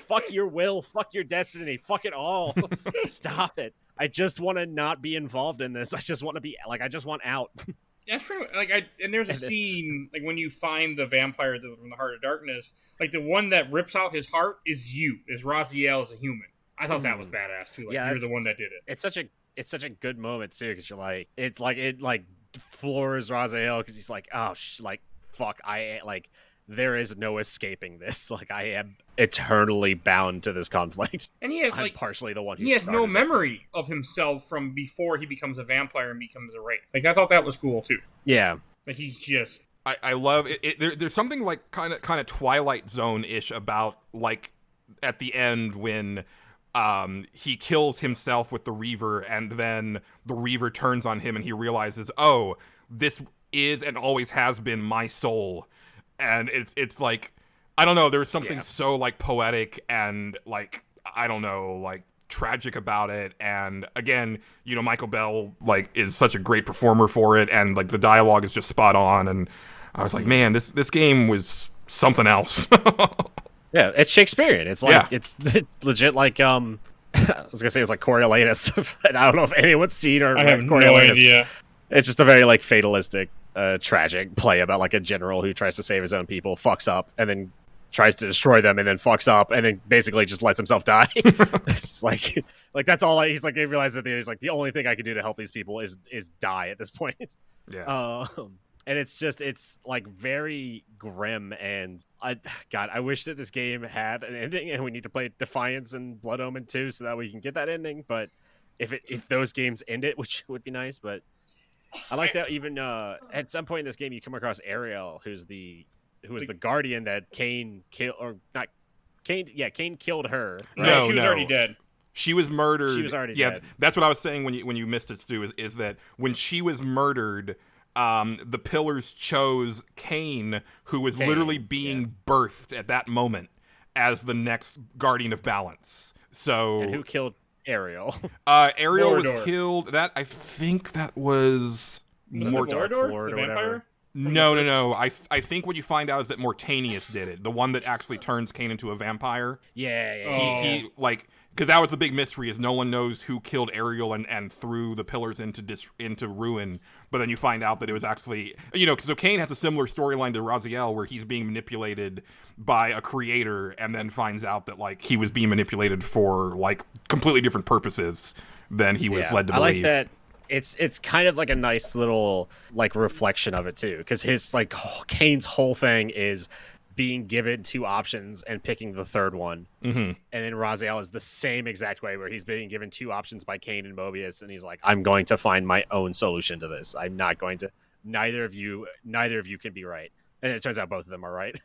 Fuck your will, fuck your destiny, fuck it all. Stop it. I just want to not be involved in this. I just want to be like, I just want out. That's pretty much, like, and there's a scene like when you find the vampire from the Heart of Darkness, like the one that rips out his heart is Raziel as a human. I thought that was badass too. Like, you're the one that did it. It's such a good moment too, because you're like, it floors Raziel because he's like, oh, fuck, there is no escaping this. Like, I am eternally bound to this conflict. And he has, I'm partially the one. He has no memory of himself from before he becomes a vampire and becomes a wraith. Like, I thought that was cool too. Yeah, like he's just. I love it. There's something like kind of Twilight Zone-ish about like at the end when. He kills himself with the Reaver, and then the Reaver turns on him, and he realizes, oh, this is and always has been my soul. And it's like, I don't know, there's something so like poetic and like, I don't know, like tragic about it. And again, Michael Bell like is such a great performer for it, and like the dialogue is just spot on. And I was like, man, this game was something else. Yeah, it's Shakespearean. It's like it's legit like I was gonna say it's like Coriolanus, but I don't know if anyone's seen or I have Coriolanus. No idea. It's just a very like fatalistic, tragic play about like a general who tries to save his own people, fucks up, and then tries to destroy them, and then fucks up, and then basically just lets himself die. It's like that's all. He's like, he realizes that he's like, the only thing I can do to help these people is die at this point. Yeah. And it's like very grim, and I wish that this game had an ending, and we need to play Defiance and Blood Omen 2 so that we can get that ending. But if those games end it, which would be nice, but I like that even at some point in this game you come across Ariel, who was the guardian that Cain killed, or not Cain. Yeah, Cain killed her. Right? No, she was already dead. She was murdered. She was already dead. That's what I was saying when you missed it, Stu. Is that when she was murdered, the pillars chose Cain, who was literally being birthed at that moment as the next guardian of balance. So and who killed Ariel? Ariel Mordor. was killed. I think that was Mordor, Lord the or vampire? whatever. No. I think what you find out is that Mortanius did it, the one that actually turns Cain into a vampire. Yeah. He like, because that was the big mystery, is no one knows who killed Ariel and threw the pillars into ruin. But then you find out that it was actually, so Cain has a similar storyline to Raziel, where he's being manipulated by a creator, and then finds out that like he was being manipulated for like completely different purposes than he was led to believe. I like that. It's kind of like a nice little like reflection of it too, because his like Cain's whole thing is being given two options and picking the third one. Mm-hmm. And then Raziel is the same exact way, where he's being given two options by Cain and Mobius, and he's like, I'm going to find my own solution to this. I'm not going to. Neither of you can be right. And it turns out both of them are right.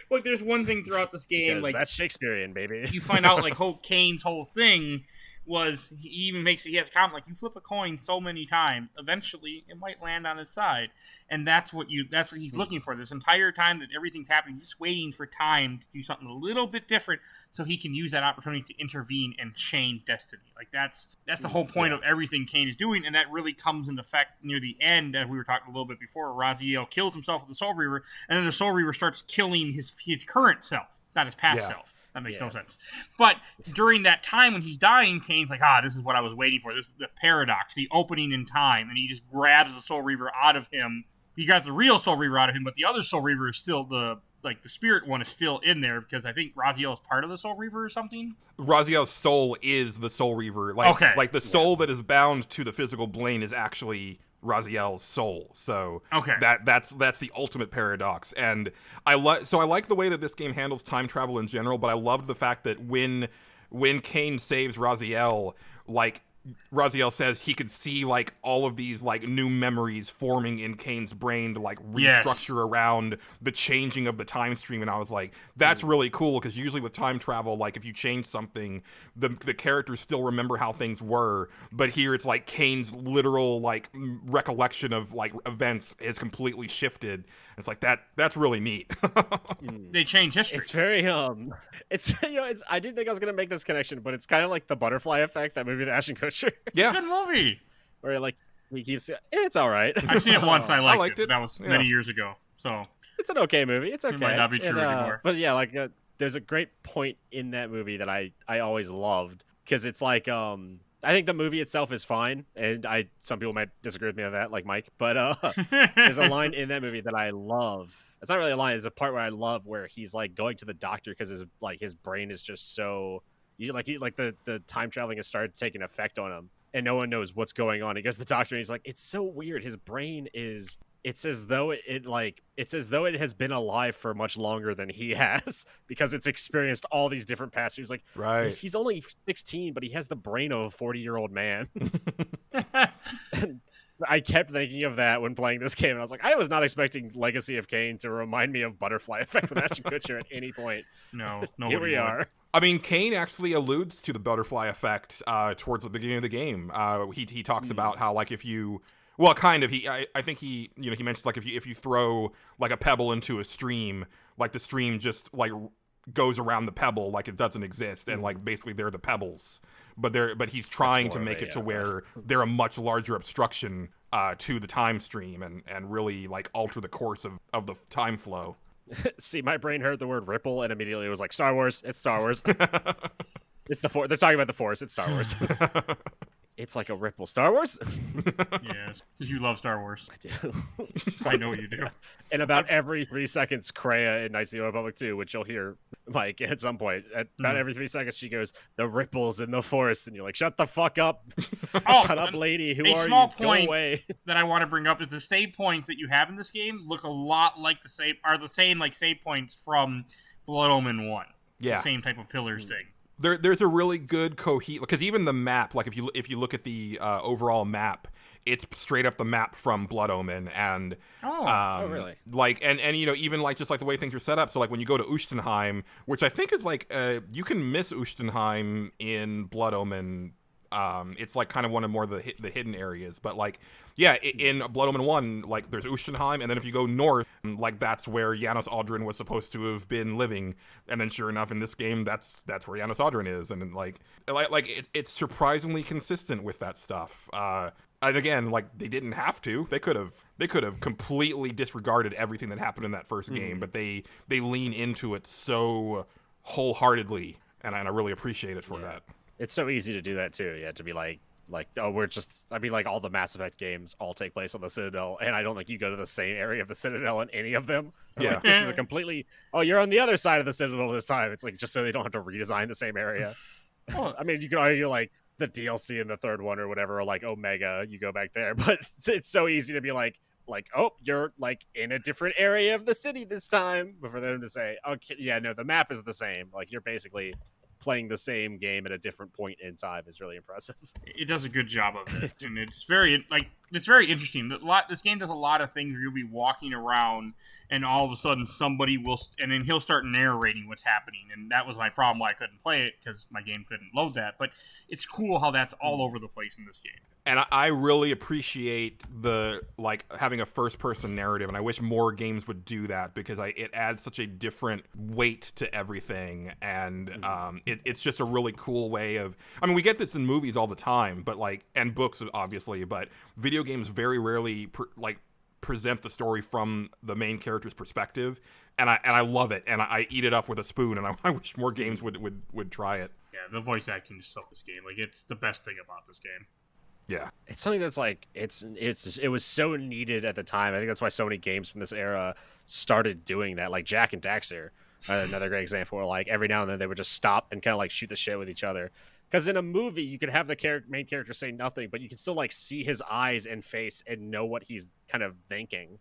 Look, there's one thing throughout this game, like that's Shakespearean, baby. You find out like Cain's whole thing was, he has a comment like, you flip a coin so many times, eventually it might land on his side, and that's what he's looking for this entire time that everything's happening. He's just waiting for time to do something a little bit different so he can use that opportunity to intervene and change destiny. Like that's the whole point of everything Cain is doing, and that really comes into effect near the end, as we were talking a little bit before. Raziel kills himself with the Soul Reaver, and then the Soul Reaver starts killing his current self, not his past self. That makes no sense. But during that time when he's dying, Cain's like, this is what I was waiting for. This is the paradox, the opening in time. And he just grabs the Soul Reaver out of him. He got the real Soul Reaver out of him, but the other Soul Reaver is still the spirit one is still in there, because I think Raziel is part of the Soul Reaver or something. Raziel's soul is the Soul Reaver. Like the soul that is bound to the physical plane is actually Raziel's soul. So that's the ultimate paradox. And I like the way that this game handles time travel in general, but I loved the fact that when Cain saves Raziel, like Raziel says he could see like all of these like new memories forming in Cain's brain to like restructure around the changing of the time stream. And I was like, that's really cool, because usually with time travel, like if you change something, the characters still remember how things were, but here it's like Cain's literal like recollection of like events is completely shifted. It's like that's really neat. They change history. It's very it's I didn't think I was gonna make this connection, but it's kind of like the Butterfly Effect, that movie with Ashton Kutcher. Yeah, good movie. Where like he keeps it's all right. I've seen it once. I liked it. That was many years ago. So it's an okay movie. It's okay. It might not be true anymore. But yeah, like there's a great point in that movie that I always loved, because it's like I think the movie itself is fine, and some people might disagree with me on that, like Mike. But there's a line in that movie that I love. It's not really a line. It's a part where I love, where he's like going to the doctor because his brain is just so the time traveling has started taking effect on him, and no one knows what's going on. He goes to the doctor, and he's like, "It's so weird. His brain is." It's as though it has been alive for much longer than he has, because it's experienced all these different paths. He was like, right. He's only 16, but he has the brain of a 40-year-old man. And I kept thinking of that when playing this game, and I was like, I was not expecting Legacy of Kain to remind me of Butterfly Effect with Ashton Kutcher at any point. No, here we are. I mean, Cain actually alludes to the Butterfly Effect towards the beginning of the game. He talks about how, like, if you... Well, kind of. I think he mentions like if you throw like a pebble into a stream, like the stream just like goes around the pebble like it doesn't exist, and like basically they're the pebbles. But he's trying to make it to where they're a much larger obstruction to the time stream and really like alter the course of the time flow. See, my brain heard the word ripple and immediately it was like, Star Wars. It's Star Wars. It's the Force. They're talking about the Force. It's Star Wars. It's like a ripple. Star Wars? Yes, because you love Star Wars. I do. I know you do. And about every 3 seconds, Kreia in Knights of the Old Republic 2, which you'll hear, Mike, at some point, about every 3 seconds, she goes, the ripples in the Force. And you're like, shut the fuck up. Shut up, lady. Who are you? Go away. That I want to bring up is the save points that you have in this game look a lot like the same like save points from Blood Omen 1. Yeah. The same type of pillars thing. There's a really good because even the map, like if you look at the overall map, it's straight up the map from Blood Omen, and really? Like and even like just like the way things are set up. So like when you go to Ustenheim, which I think is like you can miss Ustenheim in Blood Omen. It's like kind of one of more of the hidden areas, but like in Blood Omen 1, like there's Ustenheim, and then if you go north, like that's where Janos Audrin was supposed to have been living, and then sure enough in this game that's where Janos Audrin is, and like it's surprisingly consistent with that stuff. And again, like they didn't have to. They could have completely disregarded everything that happened in that first game, but they lean into it so wholeheartedly, and I really appreciate it for that. It's so easy to do that too. Yeah, to be like, oh, like all the Mass Effect games all take place on the Citadel, and I don't think you go to the same area of the Citadel in any of them. Yeah, like, this is a completely. Oh, you're on the other side of the Citadel this time. It's like just so they don't have to redesign the same area. I mean, you could argue like the DLC in the third one or whatever, or like Omega, you go back there, but it's so easy to be like, oh, you're like in a different area of the city this time, but for them to say, okay, yeah, no, the map is the same. Like you're basically playing the same game at a different point in time is really impressive. It does a good job of it, and it's very interesting. This game does a lot of things where you'll be walking around, and all of a sudden somebody will, and then he'll start narrating what's happening, and that was my problem why I couldn't play it, because my game couldn't load that. But it's cool how that's all over the place in this game. And I really appreciate the having a first-person narrative, and I wish more games would do that because it adds such a different weight to everything, and it's just a really cool way of. I mean, we get this in movies all the time, but and books obviously, but video games very rarely present the story from the main character's perspective, and I love it, and I eat it up with a spoon, and I wish more games would try it. Yeah, the voice acting is so this game. It's the best thing about this game. Yeah, it's something that's it was so needed at the time. I think that's why so many games from this era started doing that. Like Jak and Daxter, another great example. Where every now and then they would just stop and kind of shoot the shit with each other. Because in a movie you could have the main character say nothing, but you can still see his eyes and face and know what he's kind of thinking.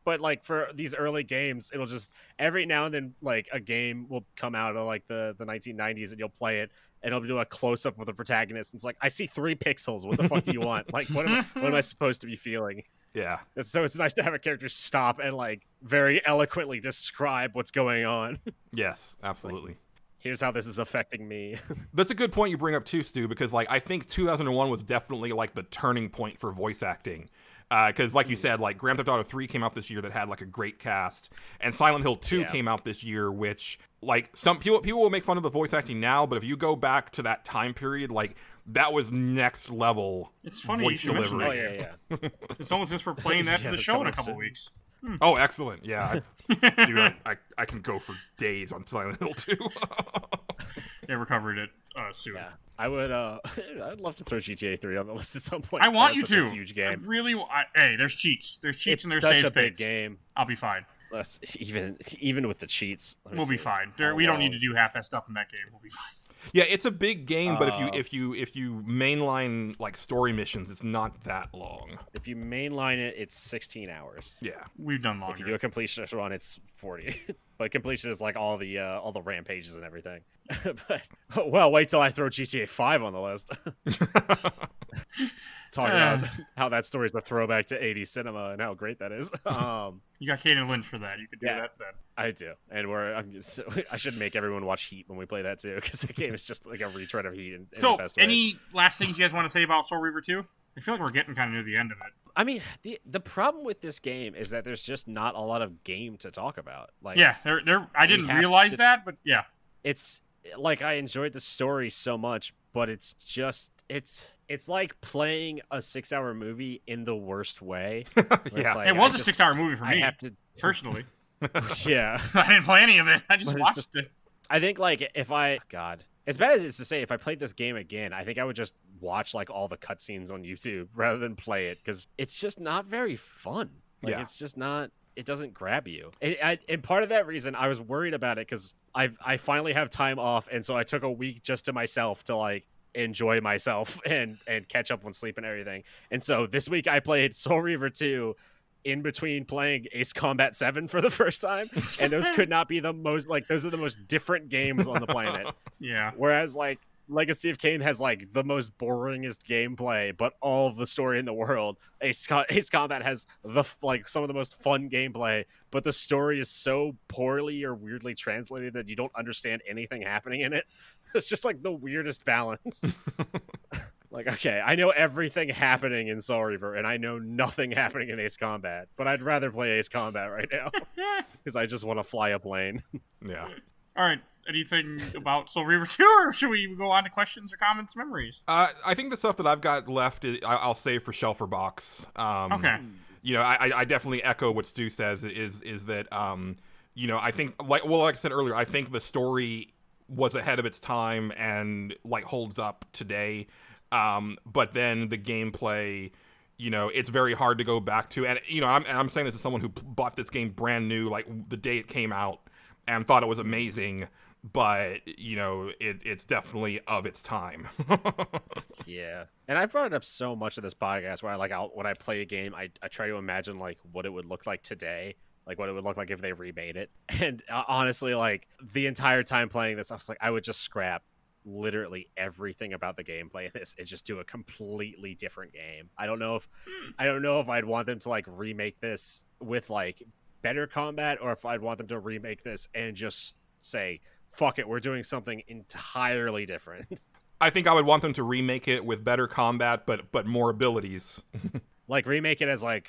But for these early games, it'll just every now and then a game will come out of the 1990s and you'll play it. And it'll do a close-up of the protagonist. And it's I see 3 pixels. What the fuck do you want? What am I supposed to be feeling? Yeah. So it's nice to have a character stop and, very eloquently describe what's going on. Yes, absolutely. Here's how this is affecting me. That's a good point you bring up, too, Stu, because, I think 2001 was definitely, the turning point for voice acting. Because, you said, Grand Theft Auto 3 came out this year that had, a great cast. And Silent Hill 2 came out this year, which, some people will make fun of the voice acting now, but if you go back to that time period, that was next level voice delivery. Oh, yeah. It's almost just for playing that in the show in a couple weeks. Oh, excellent. Yeah. Dude, I can go for days on Silent Hill 2. Yeah, we're covering it soon. Yeah. I would. I'd love to throw GTA 3 on the list at some point. I want you to. A huge game. I really. Hey, there's cheats. There's cheats in their save states. It's such a big game. I'll be fine. Even with the cheats, we'll be fine. We don't need to do half that stuff in that game. We'll be fine. Yeah, it's a big game, but if you mainline story missions, it's not that long. If you mainline it, it's 16 hours. Yeah, we've done longer. If you do a completionist run, it's 40. But completion is all the rampages and everything. But wait till I throw GTA 5 on the list. Talking about how that story is a throwback to 80s cinema and how great that is. You got Kane and Lynch for that. You could do that then. I do. And I should make everyone watch Heat when we play that too, because the game is just a retread of Heat in the best way. Any last things you guys want to say about Soul Reaver 2? I feel like we're getting kind of near the end of it. I mean, the problem with this game is that there's just not a lot of game to talk about. Yeah, I didn't realize that, but yeah. It's I enjoyed the story so much, but it's just it's like playing a 6-hour movie in the worst way. Yeah, it was a 6-hour movie for me. I have to personally. Yeah. I didn't play any of it. I just watched it. I think, like, God, as bad as it's to say, if I played this game again, I think I would just watch, like, all the cutscenes on YouTube rather than play it, because it's just not very fun. Like, it's just not, it doesn't grab you. And part of that reason, I was worried about it, because I finally have time off, and so I took a week just to myself to, like, enjoy myself and catch up on sleep and everything. And so this week I played Soul Reaver 2 in between playing Ace Combat 7 for the first time, and those could not be the most, like, those are the most different games on the planet. Yeah. Whereas, like, Legacy of Kain has, like, the most boringest gameplay, but all of the story in the world. Ace Combat has like some of the most fun gameplay, but the story is so poorly or weirdly translated that you don't understand anything happening in it. It's just, like, the weirdest balance. Like, okay, I know everything happening in Soul Reaver, and I know nothing happening in Ace Combat, but I'd rather play Ace Combat right now, because I just want to fly a plane. Yeah. All right. Anything about Soul Reaver 2, or should we go on to questions or comments, memories? I think the stuff that I've got left, I'll save for Shelf or Box. Okay. You know, I definitely echo what Stu says, is that, you know, I think, like I said earlier, I think the story was ahead of its time and, like, holds up today. But then the gameplay, you know, it's very hard to go back to. And, you know, I'm saying this as someone who bought this game brand new, like, the day it came out, and thought it was amazing. But, you know, it's definitely of its time. Yeah. And I've brought it up so much of this podcast where when I play a game, I try to imagine, like, what it would look like today. Like, what it would look like if they remade it. And honestly, like, the entire time playing this, I was like, I would just scrap literally everything about the gameplay in this and just do a completely different game. I don't know if I'd want them to, like, remake this with, like, better combat, or if I'd want them to remake this and just say, fuck it, we're doing something entirely different. I think I would want them to remake it with better combat, but more abilities. Like, remake it as, like,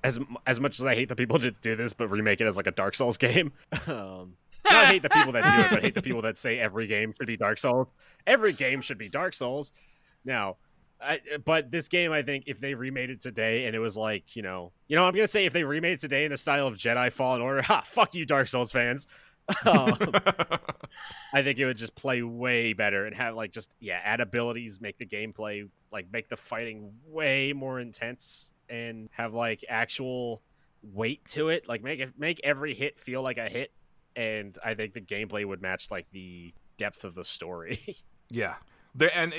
as much as I hate the people that do this, but remake it as, like, a Dark Souls game. Not hate the people that do it, but hate the people that say every game should be Dark Souls. Every game should be Dark Souls. Now, but this game, I think, if they remade it today and it was like, you know, I'm going to say if they remade it today in the style of Jedi Fallen Order, fuck you, Dark Souls fans. I think it would just play way better and have, like, just, add abilities, make the gameplay, like, make the fighting way more intense and have, like, actual weight to it. Like, make every hit feel like a hit. And I think the gameplay would match, like, the depth of the story. Yeah. And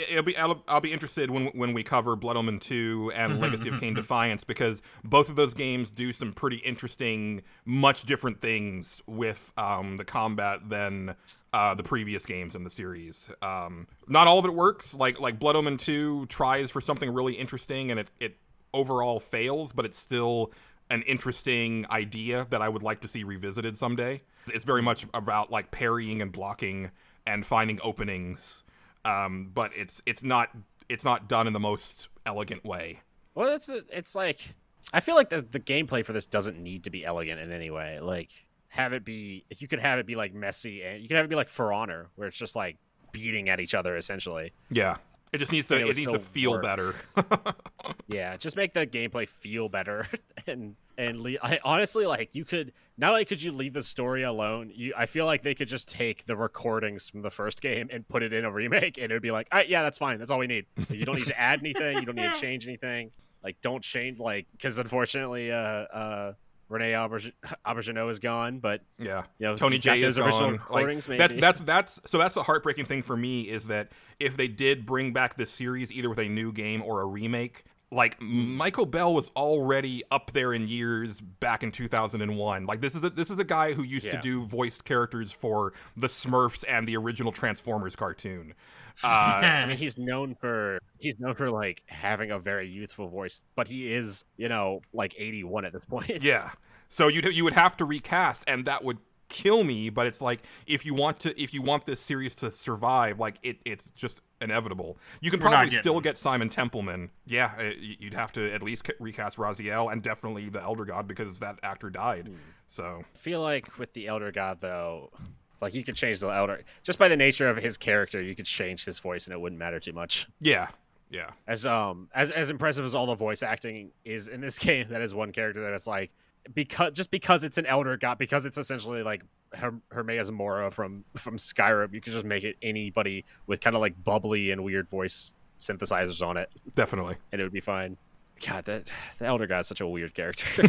I'll be interested when we cover Blood Omen 2 and Legacy of Kain Defiance, because both of those games do some pretty interesting, much different things with the combat than the previous games in the series. Not all of it works. Like Blood Omen 2 tries for something really interesting, and it overall fails, but it's still an interesting idea that I would like to see revisited someday. It's very much about, like, parrying and blocking and finding openings. But it's not done in the most elegant way. Well, it's like, I feel like the gameplay for this doesn't need to be elegant in any way. Like, you could have it be, like, messy, and you could have it be like For Honor, where it's just, like, beating at each other essentially. Yeah, it just needs to feel better. Yeah, just make the gameplay feel better, and I honestly, like, you could not only could you leave the story alone, I feel like they could just take the recordings from the first game and put it in a remake, and it would be like, all right, yeah, that's fine, that's all we need. You don't need to add anything, you don't need to change anything. Like, don't change, like, because unfortunately, Renee Auberjonois is gone, but yeah, you know, Tony J is gone. Like, maybe. that's the heartbreaking thing for me, is that if they did bring back this series either with a new game or a remake, like, Michael Bell was already up there in years back in 2001. Like, this is a guy who used to do voiced characters for the Smurfs and the original Transformers cartoon. I mean, he's known for like having a very youthful voice, but he is, you know, like 81 at this point. Yeah. So you would have to recast, and that would kill me. But it's like, if you want this series to survive, like, it's just inevitable. You can probably still get Simon Templeman. Yeah, you'd have to at least recast Raziel, and definitely the Elder God, because that actor died. So I feel like with the Elder God, though, like, you could change the Elder just by the nature of his character. You could change his voice, and it wouldn't matter too much. Yeah. As impressive as all the voice acting is in this game, that is one character that it's like, because it's an elder god, because it's essentially like Hermaeus Mora from Skyrim, you could just make it anybody with kind of like bubbly and weird voice synthesizers on it. Definitely. And it would be fine. God, the elder god is such a weird character.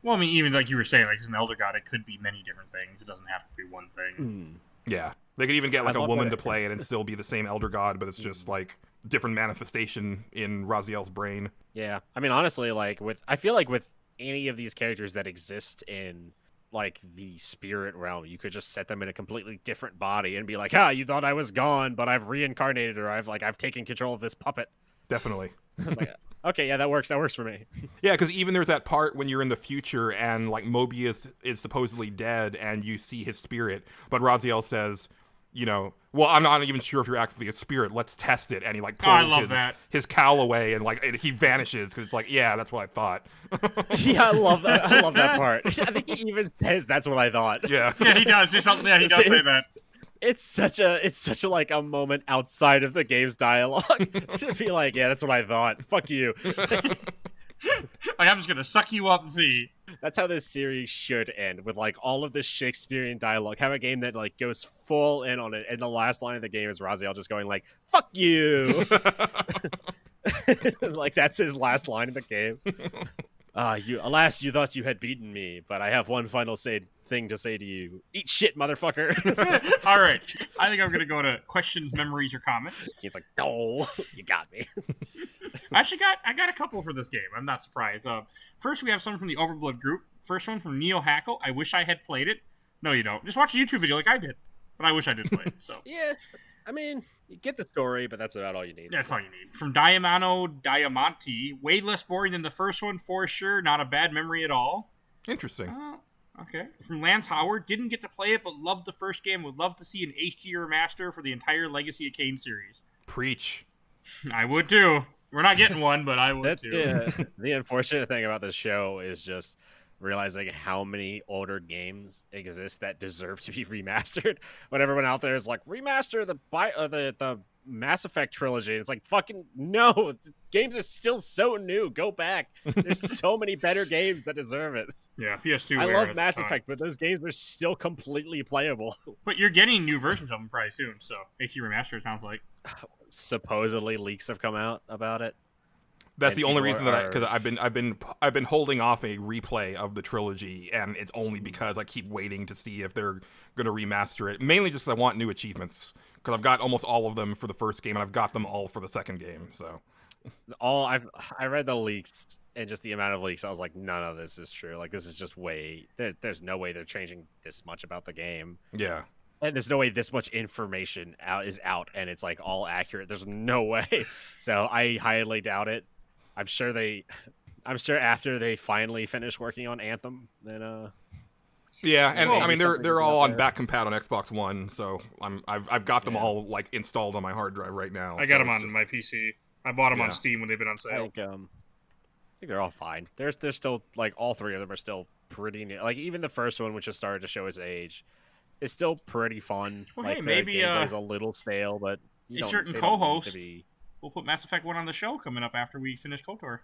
Well, I mean, even like you were saying, like as an elder god, it could be many different things. It doesn't have to be one thing. Yeah. They could even get like a woman to play it and still be the same elder god, but it's just like different manifestation in Raziel's brain. Yeah. I mean, honestly, like I feel like with any of these characters that exist in like the spirit realm, you could just set them in a completely different body and be like, you thought I was gone, but I've reincarnated, or I've taken control of this puppet. Definitely. Like, okay, yeah, that works for me. Yeah, because even there's that part when you're in the future and like Mobius is supposedly dead and you see his spirit, but Raziel says, well, I'm not even sure if you're actually a spirit. Let's test it. And he like pulls his cowl away and like he vanishes because it's like, yeah, that's what I thought. Yeah, I love that. I love that part. I think he even says that's what I thought. Yeah, yeah, he does. Yeah, he does say that. It's such a like a moment outside of the game's dialogue to be like, yeah, that's what I thought. Fuck you. I'm just gonna suck you up and see. That's how this series should end, with like all of this Shakespearean dialogue. Have a game that like goes full in on it, and the last line of the game is Raziel just going like, "Fuck you." Like that's his last line in the game. Alas, you thought you had beaten me, but I have one final thing to say to you. Eat shit, motherfucker. All right. I think I'm going to go to questions, memories, or comments. He's like, oh, you got me. I got a couple for this game. I'm not surprised. First, we have someone from the Overblood group. First one from Neo Hackle. I wish I had played it. No, you don't. Just watch a YouTube video like I did. But I wish I did play it. So yeah. I mean, you get the story, but that's about all you need. That's all you need. From Diamante, way less boring than the first one, for sure. Not a bad memory at all. Interesting. Okay. From Lance Howard, didn't get to play it, but loved the first game. Would love to see an HD remaster for the entire Legacy of Kain series. Preach. I would too. We're not getting one, but I would too. Yeah. The unfortunate thing about this show is just realizing how many older games exist that deserve to be remastered. When everyone out there is like, remaster the Mass Effect trilogy. It's like, fucking no, games are still so new. Go back. There's so many better games that deserve it. Yeah, PS2. I love Mass Effect, but those games are still completely playable. But you're getting new versions of them probably soon, so HD remaster sounds like. Supposedly leaks have come out about it. That's the only reason because I've been holding off a replay of the trilogy, and it's only because I keep waiting to see if they're going to remaster it. Mainly just because I want new achievements, because I've got almost all of them for the first game, and I've got them all for the second game. So, I read the leaks, and just the amount of leaks, I was like, none of this is true. Like, this is just there's no way they're changing this much about the game. Yeah. And there's no way this much information is out, and it's like all accurate. There's no way. So I highly doubt it. I'm sure after they finally finish working on Anthem, then yeah, and I mean they're all on back compat on Xbox One, so I've got them all like installed on my hard drive right now. I got them on my PC. I bought them on Steam when they've been on sale. I think they're all fine. There's still like all three of them are still pretty new. Like even the first one, which has started to show his age, is still pretty fun. Well, like, hey, maybe gameplay's a little stale, but a certain co-host. We'll put Mass Effect 1 on the show coming up after we finish KOTOR.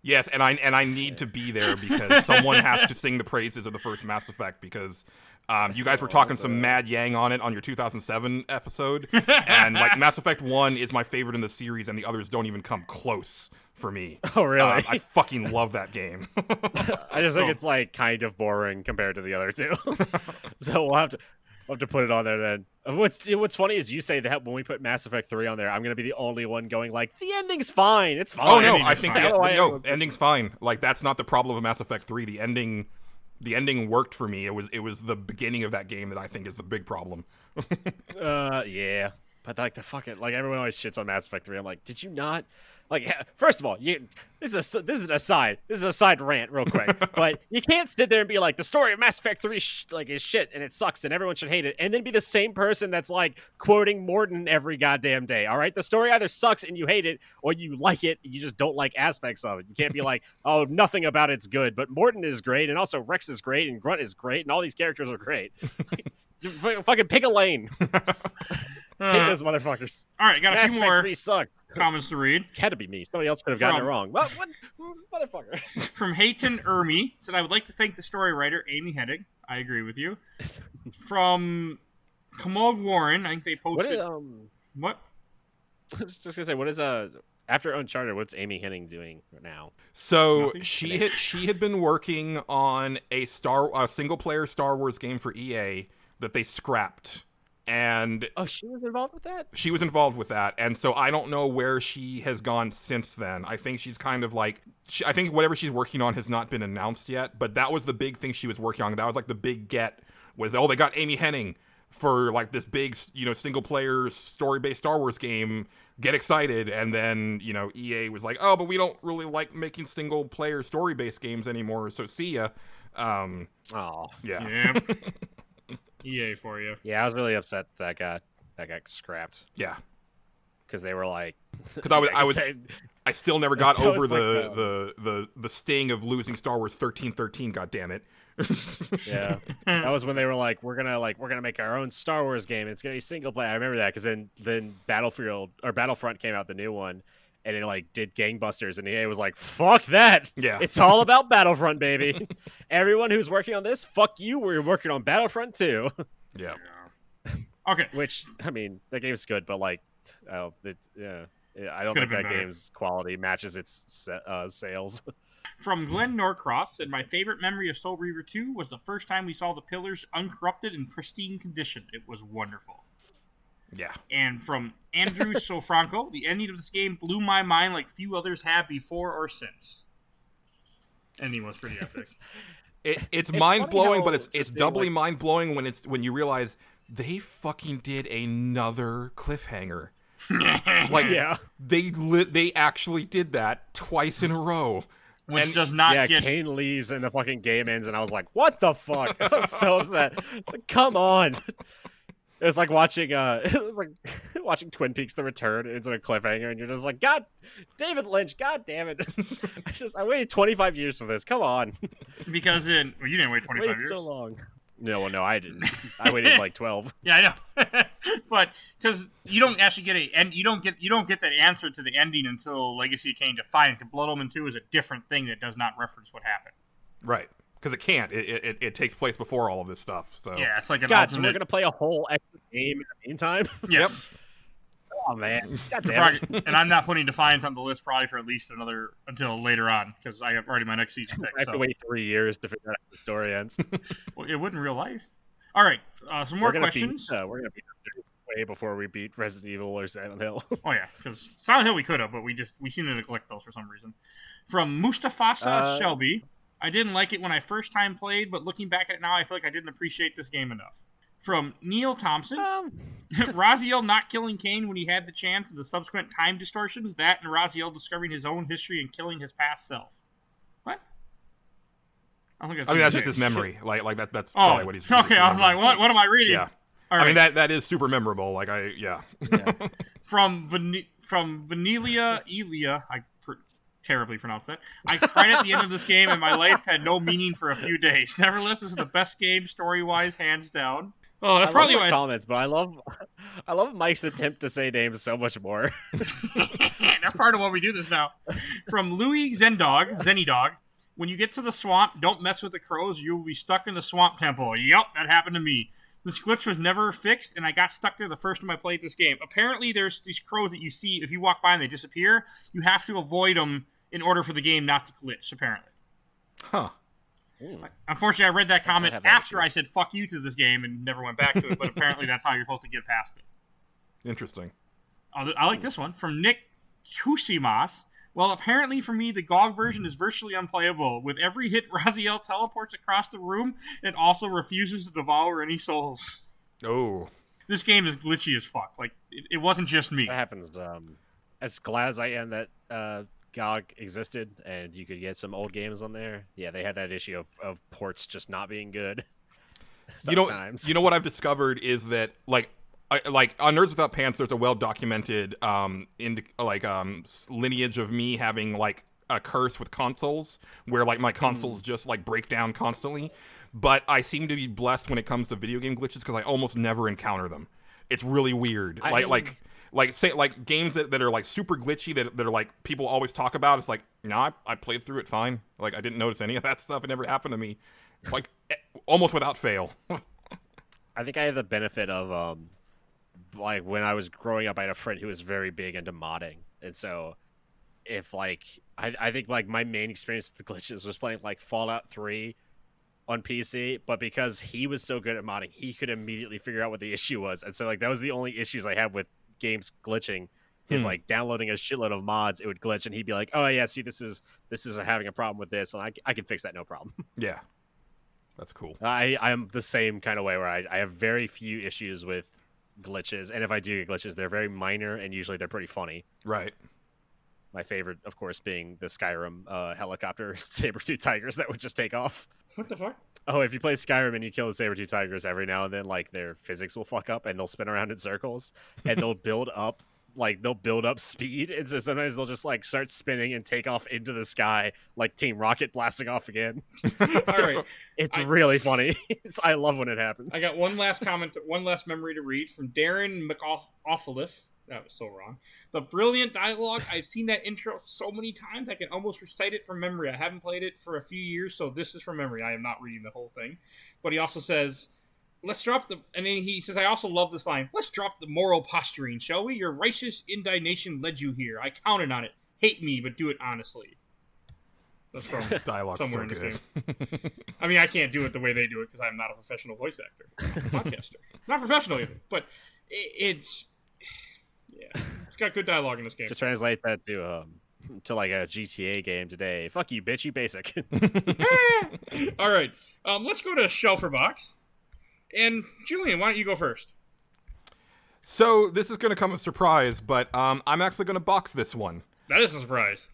Yes, and I need to be there because someone has to sing the praises of the first Mass Effect because you guys were talking some mad yang on it on your 2007 episode, and like Mass Effect 1 is my favorite in the series, and the others don't even come close for me. Oh, really? I fucking love that game. I just think it's like kind of boring compared to the other two. So we'll have to put it on there then. What's funny is you say that when we put Mass Effect 3 on there, I'm going to be the only one going like, the ending's fine. It's fine. Oh, no, I think ending's fine. Like, that's not the problem of Mass Effect 3. The ending worked for me. It was the beginning of that game that I think is the big problem. Yeah. But like everyone always shits on Mass Effect 3. I'm like, did you not? Like, first of all, this is an aside. This is a side rant, real quick. But you can't sit there and be like, the story of Mass Effect 3 is shit and it sucks and everyone should hate it, and then be the same person that's like quoting Mordin every goddamn day. All right, the story either sucks and you hate it, or you like it and you just don't like aspects of it. You can't be like, oh, nothing about it's good, but Mordin is great, and also Rex is great, and Grunt is great, and all these characters are great. Fucking pick a lane. Hate those motherfuckers. All right, got a Mass few Effect more 3 sucks. comments to read. Had to be me. Somebody else could have gotten it wrong. What motherfucker? From Hayton Ermi, said, I would like to thank the story writer, Amy Hennig. I agree with you. From Commode Warren, I think they posted... What? I was just going to say, what is... After Uncharted, what's Amy Hennig doing right now? So she had been working on a single-player Star Wars game for EA that they scrapped. And she was involved with that? She was involved with that. And so I don't know where she has gone since then. I think she's kind of like... I think whatever she's working on has not been announced yet. But that was the big thing she was working on. That was like the big get. Was, they got Amy Hennig for like this big, single-player story-based Star Wars game. Get excited. And then, EA was like, oh, but we don't really like making single-player story-based games anymore. So see ya. Yeah. EA for you. Yeah, I was really upset that got scrapped. Yeah, because they were like, because I still never got over the sting of losing Star Wars 1313. God damn it. Yeah, that was when they were like, we're gonna make our own Star Wars game. It's gonna be single player. I remember that because then Battlefront came out, the new one. And it did gangbusters, and EA was like, "Fuck that! Yeah, it's all about Battlefront, baby. Everyone who's working on this, fuck you. We're working on Battlefront too." Yeah. Okay. Which that game's good, but I don't think that game's quality matches its sales. From Glenn Norcross, said, my favorite memory of Soul Reaver 2 was the first time we saw the pillars uncorrupted in pristine condition. It was wonderful. Yeah. And from Andrew Sofranco, the ending of this game blew my mind like few others have before or since. Ending was pretty epic. It's mind-blowing, but it's doubly mind-blowing when you realize they fucking did another cliffhanger. They actually did that twice in a row. Which does not get... Kane leaves and the fucking game ends, and I was like, what the fuck? I was so upset. It's like, come on. It was like watching watching Twin Peaks: The Return into a cliffhanger, and you're just like, God, David Lynch, God damn it! I waited 25 years for this. Come on. Because you didn't wait 25 years. So long. No, I didn't. I waited like 12. Yeah, I know. But because you don't actually get you don't get that answer to the ending until Legacy of Kain Defiance. Blood Omen 2 is a different thing that does not reference what happened. Right. Because it can't. It takes place before all of this stuff. So yeah, it's like an alternate... So we're gonna play a whole extra game in the meantime. Yes. Yep. Oh man. God damn it. And I'm not putting Defiance on the list probably for at least until later on because I have already my next season picked. I have to wait 3 years to figure out how the story ends. Well, it would in real life. All right, some more questions. We're gonna beat way before we beat Resident Evil or Silent Hill. Oh yeah, because Silent Hill we could have, but we seem to neglect those for some reason. From Mustafasa Shelby. I didn't like it when I first time played, but looking back at it now, I feel like I didn't appreciate this game enough. From Neil Thompson, Raziel not killing Kain when he had the chance and the subsequent time distortions, that and Raziel discovering his own history and killing his past self. What? I mean, that's just his memory. That's probably what he's... Okay, I was like, what am I reading? Yeah. Right. I mean, that is super memorable. Yeah. From Vanelia Elia, I terribly pronounced that. I cried at the end of this game, and my life had no meaning for a few days. Nevertheless, this is the best game story-wise, hands down. Oh, that's probably why. Comments, but I love Mike's attempt to say names so much more. That's part of why we do this now. From Louis Zenidog, when you get to the swamp, don't mess with the crows. You will be stuck in the swamp temple. Yep, that happened to me. This glitch was never fixed, and I got stuck there the first time I played this game. Apparently, there's these crows that you see. If you walk by and they disappear, you have to avoid them in order for the game not to glitch, apparently. Huh. Unfortunately, I read that comment after I said fuck you to this game and never went back to it, but apparently that's how you're supposed to get past it. Interesting. I like this one. From Nick Tusimas. Well, apparently for me, the GOG version is virtually unplayable. With every hit, Raziel teleports across the room and also refuses to devour any souls. Oh. This game is glitchy as fuck. Like, it wasn't just me. That happens. As glad as I am that GOG existed and you could get some old games on there. Yeah, they had that issue of ports just not being good. Sometimes. You know what I've discovered is that like on Nerds Without Pants, there's a well documented lineage of me having like a curse with consoles where like my consoles just like break down constantly, but I seem to be blessed when it comes to video game glitches because I almost never encounter them. It's really weird. Like games that are like super glitchy that are like people always talk about. It's like, no, I played through it fine. Like I didn't notice any of that stuff. It never happened to me, like almost without fail. I think I have the benefit of like when I was growing up, I had a friend who was very big into modding, and so if like I think like my main experience with the glitches was playing like Fallout 3 on PC, but because he was so good at modding, he could immediately figure out what the issue was, and so like that was the only issues I had with games glitching. Is like downloading a shitload of mods, it would glitch, and he'd be like, "Oh yeah, see, this is having a problem with this, and I can fix that, no problem." Yeah, that's cool. I'm the same kind of way where I have very few issues with glitches, and if I do get glitches, they're very minor, and usually they're pretty funny. Right. My favorite, of course, being the Skyrim helicopter saber-tooth tigers that would just take off. What the fuck? Oh, if you play Skyrim and you kill the saber-tooth tigers, every now and then, like, their physics will fuck up, and they'll spin around in circles, and they'll build up speed, and so sometimes they'll just, like, start spinning and take off into the sky, like Team Rocket blasting off again. All right. It's really funny. I love when it happens. I got one last comment, one last memory to read from Darren McAuliffe. That was so wrong. The brilliant dialogue. I've seen that intro so many times I can almost recite it from memory. I haven't played it for a few years, so this is from memory. I am not reading the whole thing. But he also says, let's drop the... And then he says, I also love this line. Let's drop the moral posturing, shall we? Your righteous indignation led you here. I counted on it. Hate me, but do it honestly. That's from dialogue so good. I mean, I can't do it the way they do it because I'm not a professional voice actor. Podcaster. Not professional either. But it's... Yeah, it's got good dialogue in this game. To translate that to like a GTA game today, fuck you, bitch, you basic. All right, let's go to Shelfer Box. And Julian, why don't you go first? So this is going to come as a surprise, but I'm actually going to box this one. That is a surprise.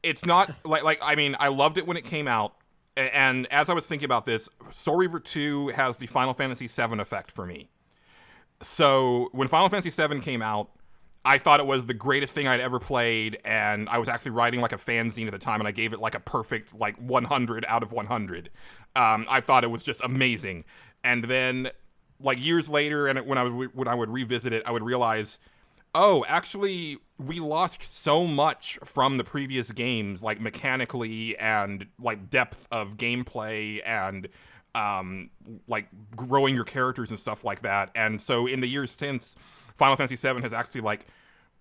It's not like I mean, I loved it when it came out, and as I was thinking about this, Soul Reaver 2 has the Final Fantasy VII effect for me. So when Final Fantasy VII came out, I thought it was the greatest thing I'd ever played, and I was actually writing like a fanzine at the time, and I gave it like a perfect like 100 out of 100. I thought it was just amazing. And then like years later, and when I would revisit it, I would realize, oh, actually, we lost so much from the previous games, like mechanically and like depth of gameplay and like growing your characters and stuff like that. And so in the years since, Final Fantasy VII has actually like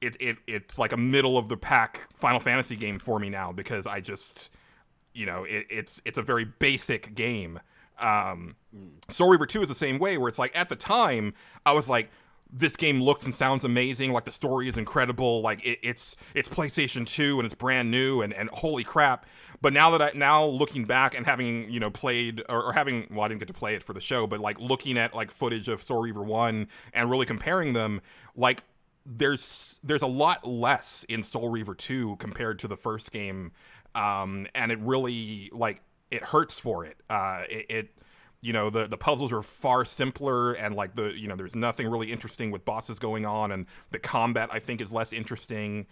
it's like a middle of the pack Final Fantasy game for me now, because I just, you know, it's a very basic game. Soul Reaver 2 is the same way, where it's like at the time I was like, this game looks and sounds amazing, like the story is incredible, like it's PlayStation 2 and it's brand new and holy crap. But now looking back and having, you know, played or having, well, I didn't get to play it for the show, but like looking at like footage of Soul Reaver 1 and really comparing them, like there's a lot less in Soul Reaver 2 compared to the first game, and it really like it hurts for it. You know, the puzzles are far simpler, and like there's nothing really interesting with bosses going on, and the combat I think is less interesting.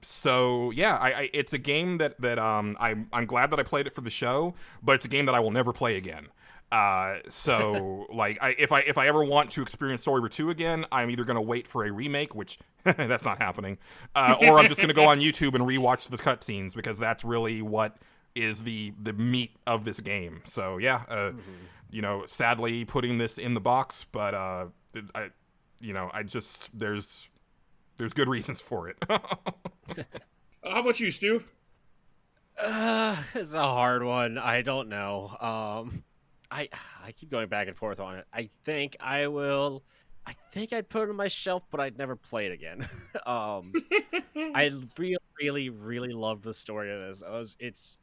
So yeah, it's a game that I'm glad that I played it for the show, but it's a game that I will never play again. So like if I ever want to experience Soul Reaver 2 again, I'm either gonna wait for a remake, which that's not happening, or I'm just gonna go on YouTube and rewatch the cutscenes, because that's really what is the meat of this game. So yeah, you know, sadly putting this in the box, but I just there's good reasons for it. How about you, Stu? It's a hard one. I don't know. I keep going back and forth on it. I think I'd put it on my shelf, but I'd never play it again. I really, really love the story of this. It's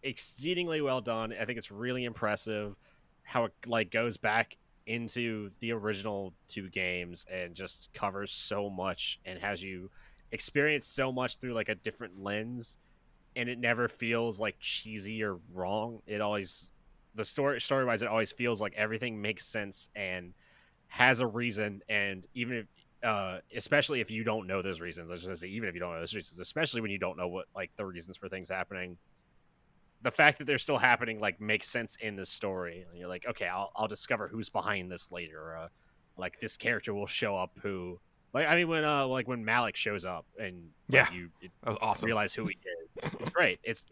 exceedingly well done. I think it's really impressive how it like goes back into the original two games and just covers so much and has you experience so much through like a different lens, and it never feels like cheesy or wrong. It always, the story-wise, it always feels like everything makes sense and has a reason, and even especially if you don't know those reasons. I was just gonna say, even if you don't know those reasons, especially when you don't know what like the reasons for things happening, the fact that they're still happening like makes sense in the story. And you're like, okay, I'll discover who's behind this later. Or, like this character will show up who, like, I mean, when Malik shows up and like, that was awesome. Realize who he is. It's great. It's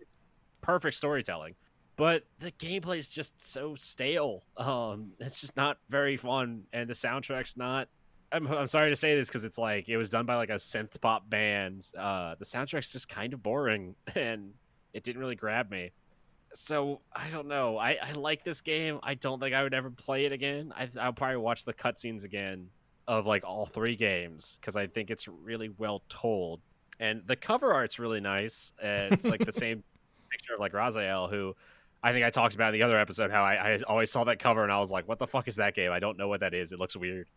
perfect storytelling. But the gameplay is just so stale. It's just not very fun, and the soundtrack's not. I'm sorry to say this because it's like it was done by like a synth pop band. The soundtrack's just kind of boring, and it didn't really grab me. So I don't know. I like this game. I don't think I would ever play it again. I'll probably watch the cutscenes again of like all 3 games because I think it's really well told, and the cover art's really nice. It's like the same picture of like Raziel, who I think I talked about in the other episode, how I always saw that cover and I was like, what the fuck is that game? I don't know what that is. It looks weird.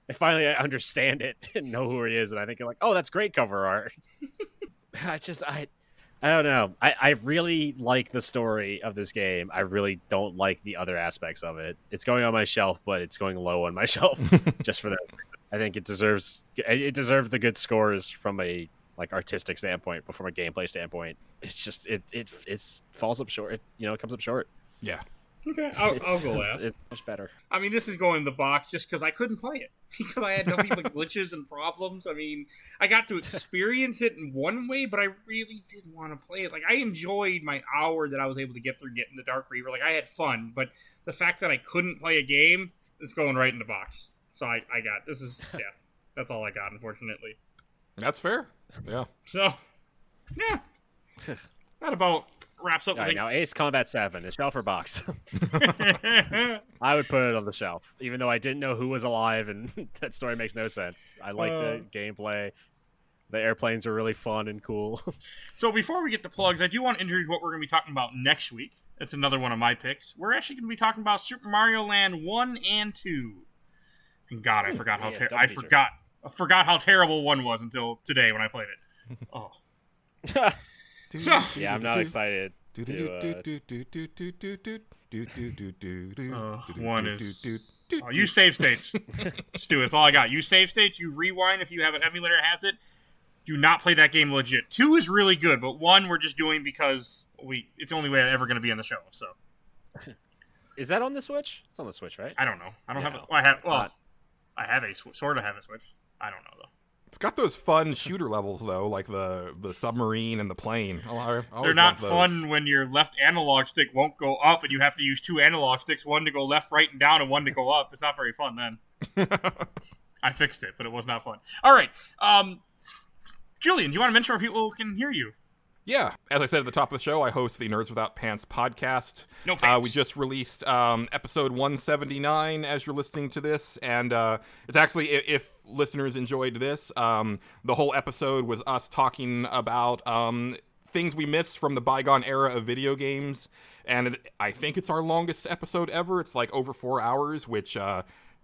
And finally I understand it and know who he is, and I think like, oh, that's great cover art. I don't know. I really like the story of this game. I really don't like the other aspects of it. It's going on my shelf, but it's going low on my shelf just for that. I think it deserves the good scores from a like artistic standpoint, but from a gameplay standpoint, it's just it falls up short. It comes up short. Yeah. Okay, I'll go last. It's much better. I mean, this is going in the box just because I couldn't play it. Because I had nothing but glitches and problems. I mean, I got to experience it in one way, but I really didn't want to play it. Like, I enjoyed my hour that I was able to get through getting the Dark Reaver. Like, I had fun, but the fact that I couldn't play a game, it's going right in the box. So that's all I got, unfortunately. That's fair. Yeah. So, yeah. That about wraps up. Right, now Ace Combat 7, the shelf or box? I would put it on the shelf, even though I didn't know who was alive, and that story makes no sense. I like the gameplay. The airplanes are really fun and cool. So before we get to plugs, I do want to introduce what we're going to be talking about next week. That's another one of my picks. We're actually going to be talking about Super Mario Land 1 and 2. And God, I forgot how I forgot how terrible 1 was until today when I played it. Oh. So, yeah, I'm not excited. One is use save states. Stu, that's all I got. Use save states. You rewind if you have an emulator that has it. Do not play that game legit. 2 is really good, but 1 we're just doing because it's the only way I'm ever going to be on the show. So, is that on the Switch? It's on the Switch, right? I don't know. I don't have. I have a sort of have a Switch. I don't know though. It's got those fun shooter levels though, like the submarine and the plane. They're not fun when your left analog stick won't go up and you have to use 2 analog sticks, one to go left, right, and down, and one to go up. It's not very fun then. I fixed it, but it was not fun. All right, Julian, do you want to mention where people can hear you? Yeah, as I said at the top of the show, I host the Nerds Without Pants podcast. No pants. We just released episode 179 as you're listening to this, and it's actually, if listeners enjoyed this, the whole episode was us talking about things we missed from the bygone era of video games, and I think it's our longest episode ever. It's like over 4 hours, which...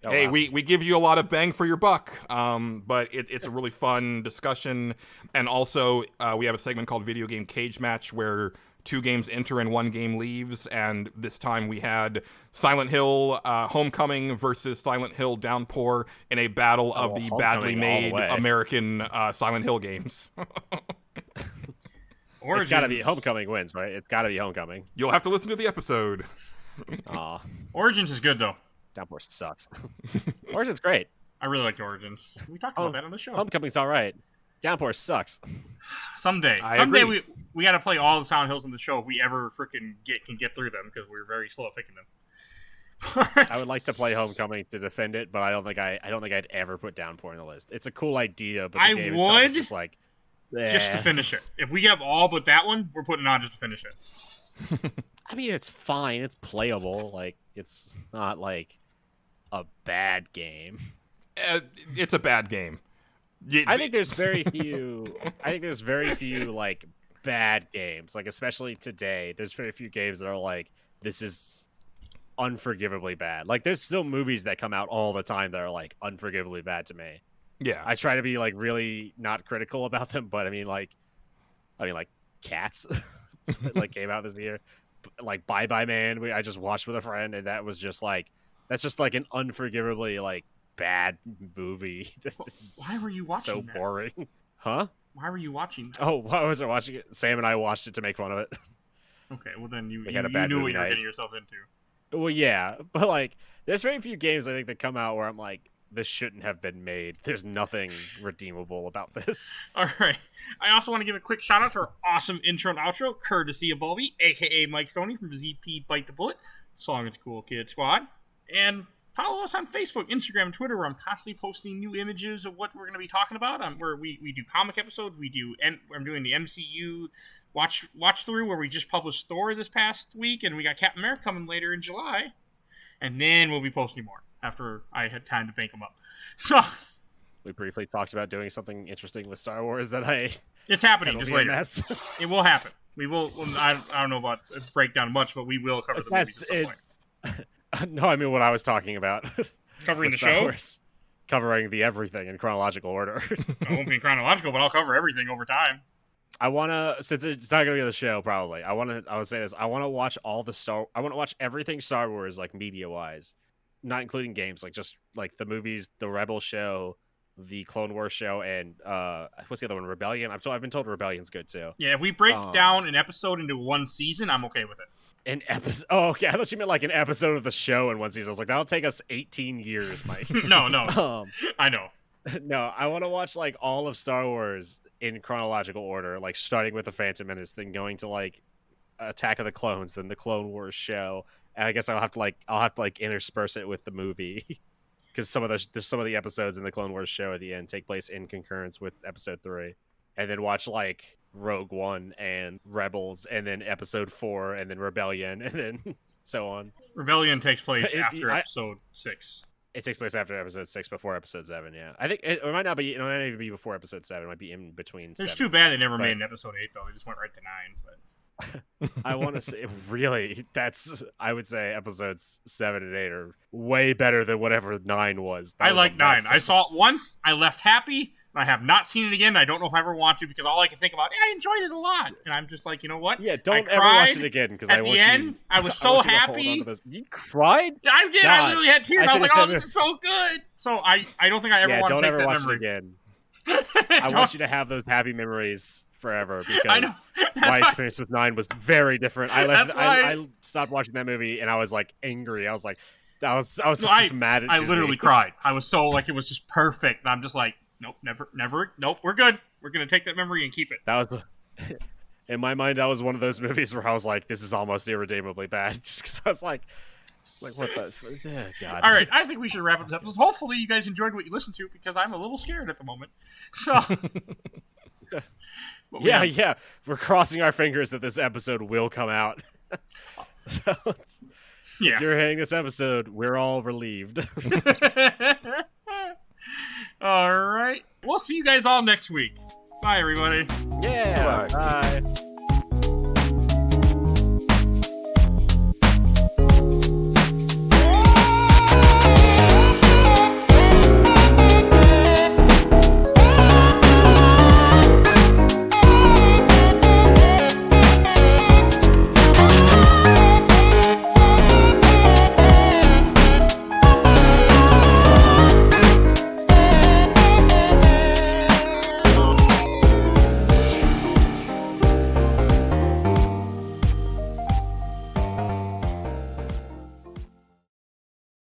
Wow. We give you a lot of bang for your buck, but it's a really fun discussion. And also, we have a segment called Video Game Cage Match where 2 games enter and 1 game leaves. And this time we had Silent Hill Homecoming versus Silent Hill Downpour in a battle of the badly made American Silent Hill games. It's got to be Homecoming wins, right? It's got to be Homecoming. You'll have to listen to the episode. Origins is good, though. Downpour sucks. Origin's great. I really like Origins. We talked about that on the show. Homecoming's all right. Downpour sucks. Someday we got to play all the Silent Hills in the show if we ever freaking can get through them because we're very slow at picking them. I would like to play Homecoming to defend it, but I don't think I'd ever put Downpour on the list. It's a cool idea, but the game itself is just like just to finish it. If we have all but that one, we're putting it on just to finish it. I mean, it's fine. It's playable. Like it's not like a bad game. It's a bad game. I think there's very few like bad games. Like especially today, there's very few games that are like this is unforgivably bad. Like there's still movies that come out all the time that are like unforgivably bad to me. Yeah, I try to be like really not critical about them, but I mean like Cats like came out this year. Like Bye Bye Man, I just watched with a friend, and that was just like that's just like an unforgivably like bad movie. Why were you watching so that? boring? Huh? Why were you watching that? Oh, why was I watching it? Sam and I watched it to make fun of it. Okay, well then you had a knew bad what movie you were night. getting yourself into. Well, yeah, but like, there's very few games I think that come out where I'm like, this shouldn't have been made. There's nothing redeemable about this. All right. I also want to give a quick shout out to our awesome intro and outro, courtesy of Bulby, aka Mike Stoney from ZP Bite the Bullet. Song is Cool Kid Squad. And follow us on Facebook, Instagram, and Twitter, where I'm constantly posting new images of what we're going to be talking about. Where we do comic episodes. I'm doing the MCU watch through, where we just published Thor this past week, and we got Captain America coming later in July. And then we'll be posting more after I had time to bank them up. So we briefly talked about doing something interesting with Star Wars that it's happening just later. It will happen. We will. Well, I don't know about its breakdown much, but we will cover the movies at some point. No, I mean what I was talking about. Covering the Star show? Wars. Covering the everything in chronological order. I won't be chronological, but I'll cover everything over time. I want to, since it's not going to be on the show, probably. I would say this. I want to watch I want to watch everything Star Wars, like media-wise. Not including games, like just like the movies, the Rebel show, the Clone Wars show, and what's the other one? Rebellion. I've been told Rebellion's good too. Yeah, if we break down an episode into one season, I'm okay with it. An episode? Oh, okay. I thought you meant like an episode of the show in one season. I was like, that'll take us 18 years, Mike. No. I know. No, I want to watch like all of Star Wars in chronological order, like starting with the Phantom Menace, then going to like Attack of the Clones, then the Clone Wars show. And I guess I'll have to intersperse it with the movie, because some of the episodes in the Clone Wars show at the end take place in concurrence with Episode 3, and then watch like Rogue One and Rebels, and then Episode 4, and then Rebellion, and then so on. Rebellion takes place after Episode 6. It takes place after Episode 6, before Episode 7. Yeah, I think it might not be. It might not even be before Episode 7. It might be in between. It's too bad they never made an Episode 8 though. They just went right to 9. But I want to say, really, I would say Episodes 7 and 8 are way better than whatever 9 was. I like 9. I saw it once. I left happy. I have not seen it again. I don't know if I ever want to, because all I can think about, I enjoyed it a lot. And I'm just like, you know what? Yeah, don't ever watch it again. Because at the end, I was so happy. You cried? I did. God. I literally had tears. I was like, oh, this is so good. So I don't think I ever want to take that memory. Don't ever watch it again. I want you to have those happy memories forever, because my experience with 9 was very different. I stopped watching that movie and I was like angry. I was like, I was just mad at Disney. I literally cried. I was so like, it was just perfect. And I'm just like, nope, never. Nope, we're good. We're gonna take that memory and keep it. That was in my mind. That was one of those movies where I was like, this is almost irredeemably bad. Just because I was like what the? Oh, God. All right, I think we should wrap up this episode. Hopefully, you guys enjoyed what you listened to, because I'm a little scared at the moment. So. Yeah, we're crossing our fingers that this episode will come out. So, if you're hearing this episode, we're all relieved. All right. We'll see you guys all next week. Bye, everybody. Yeah. Bye.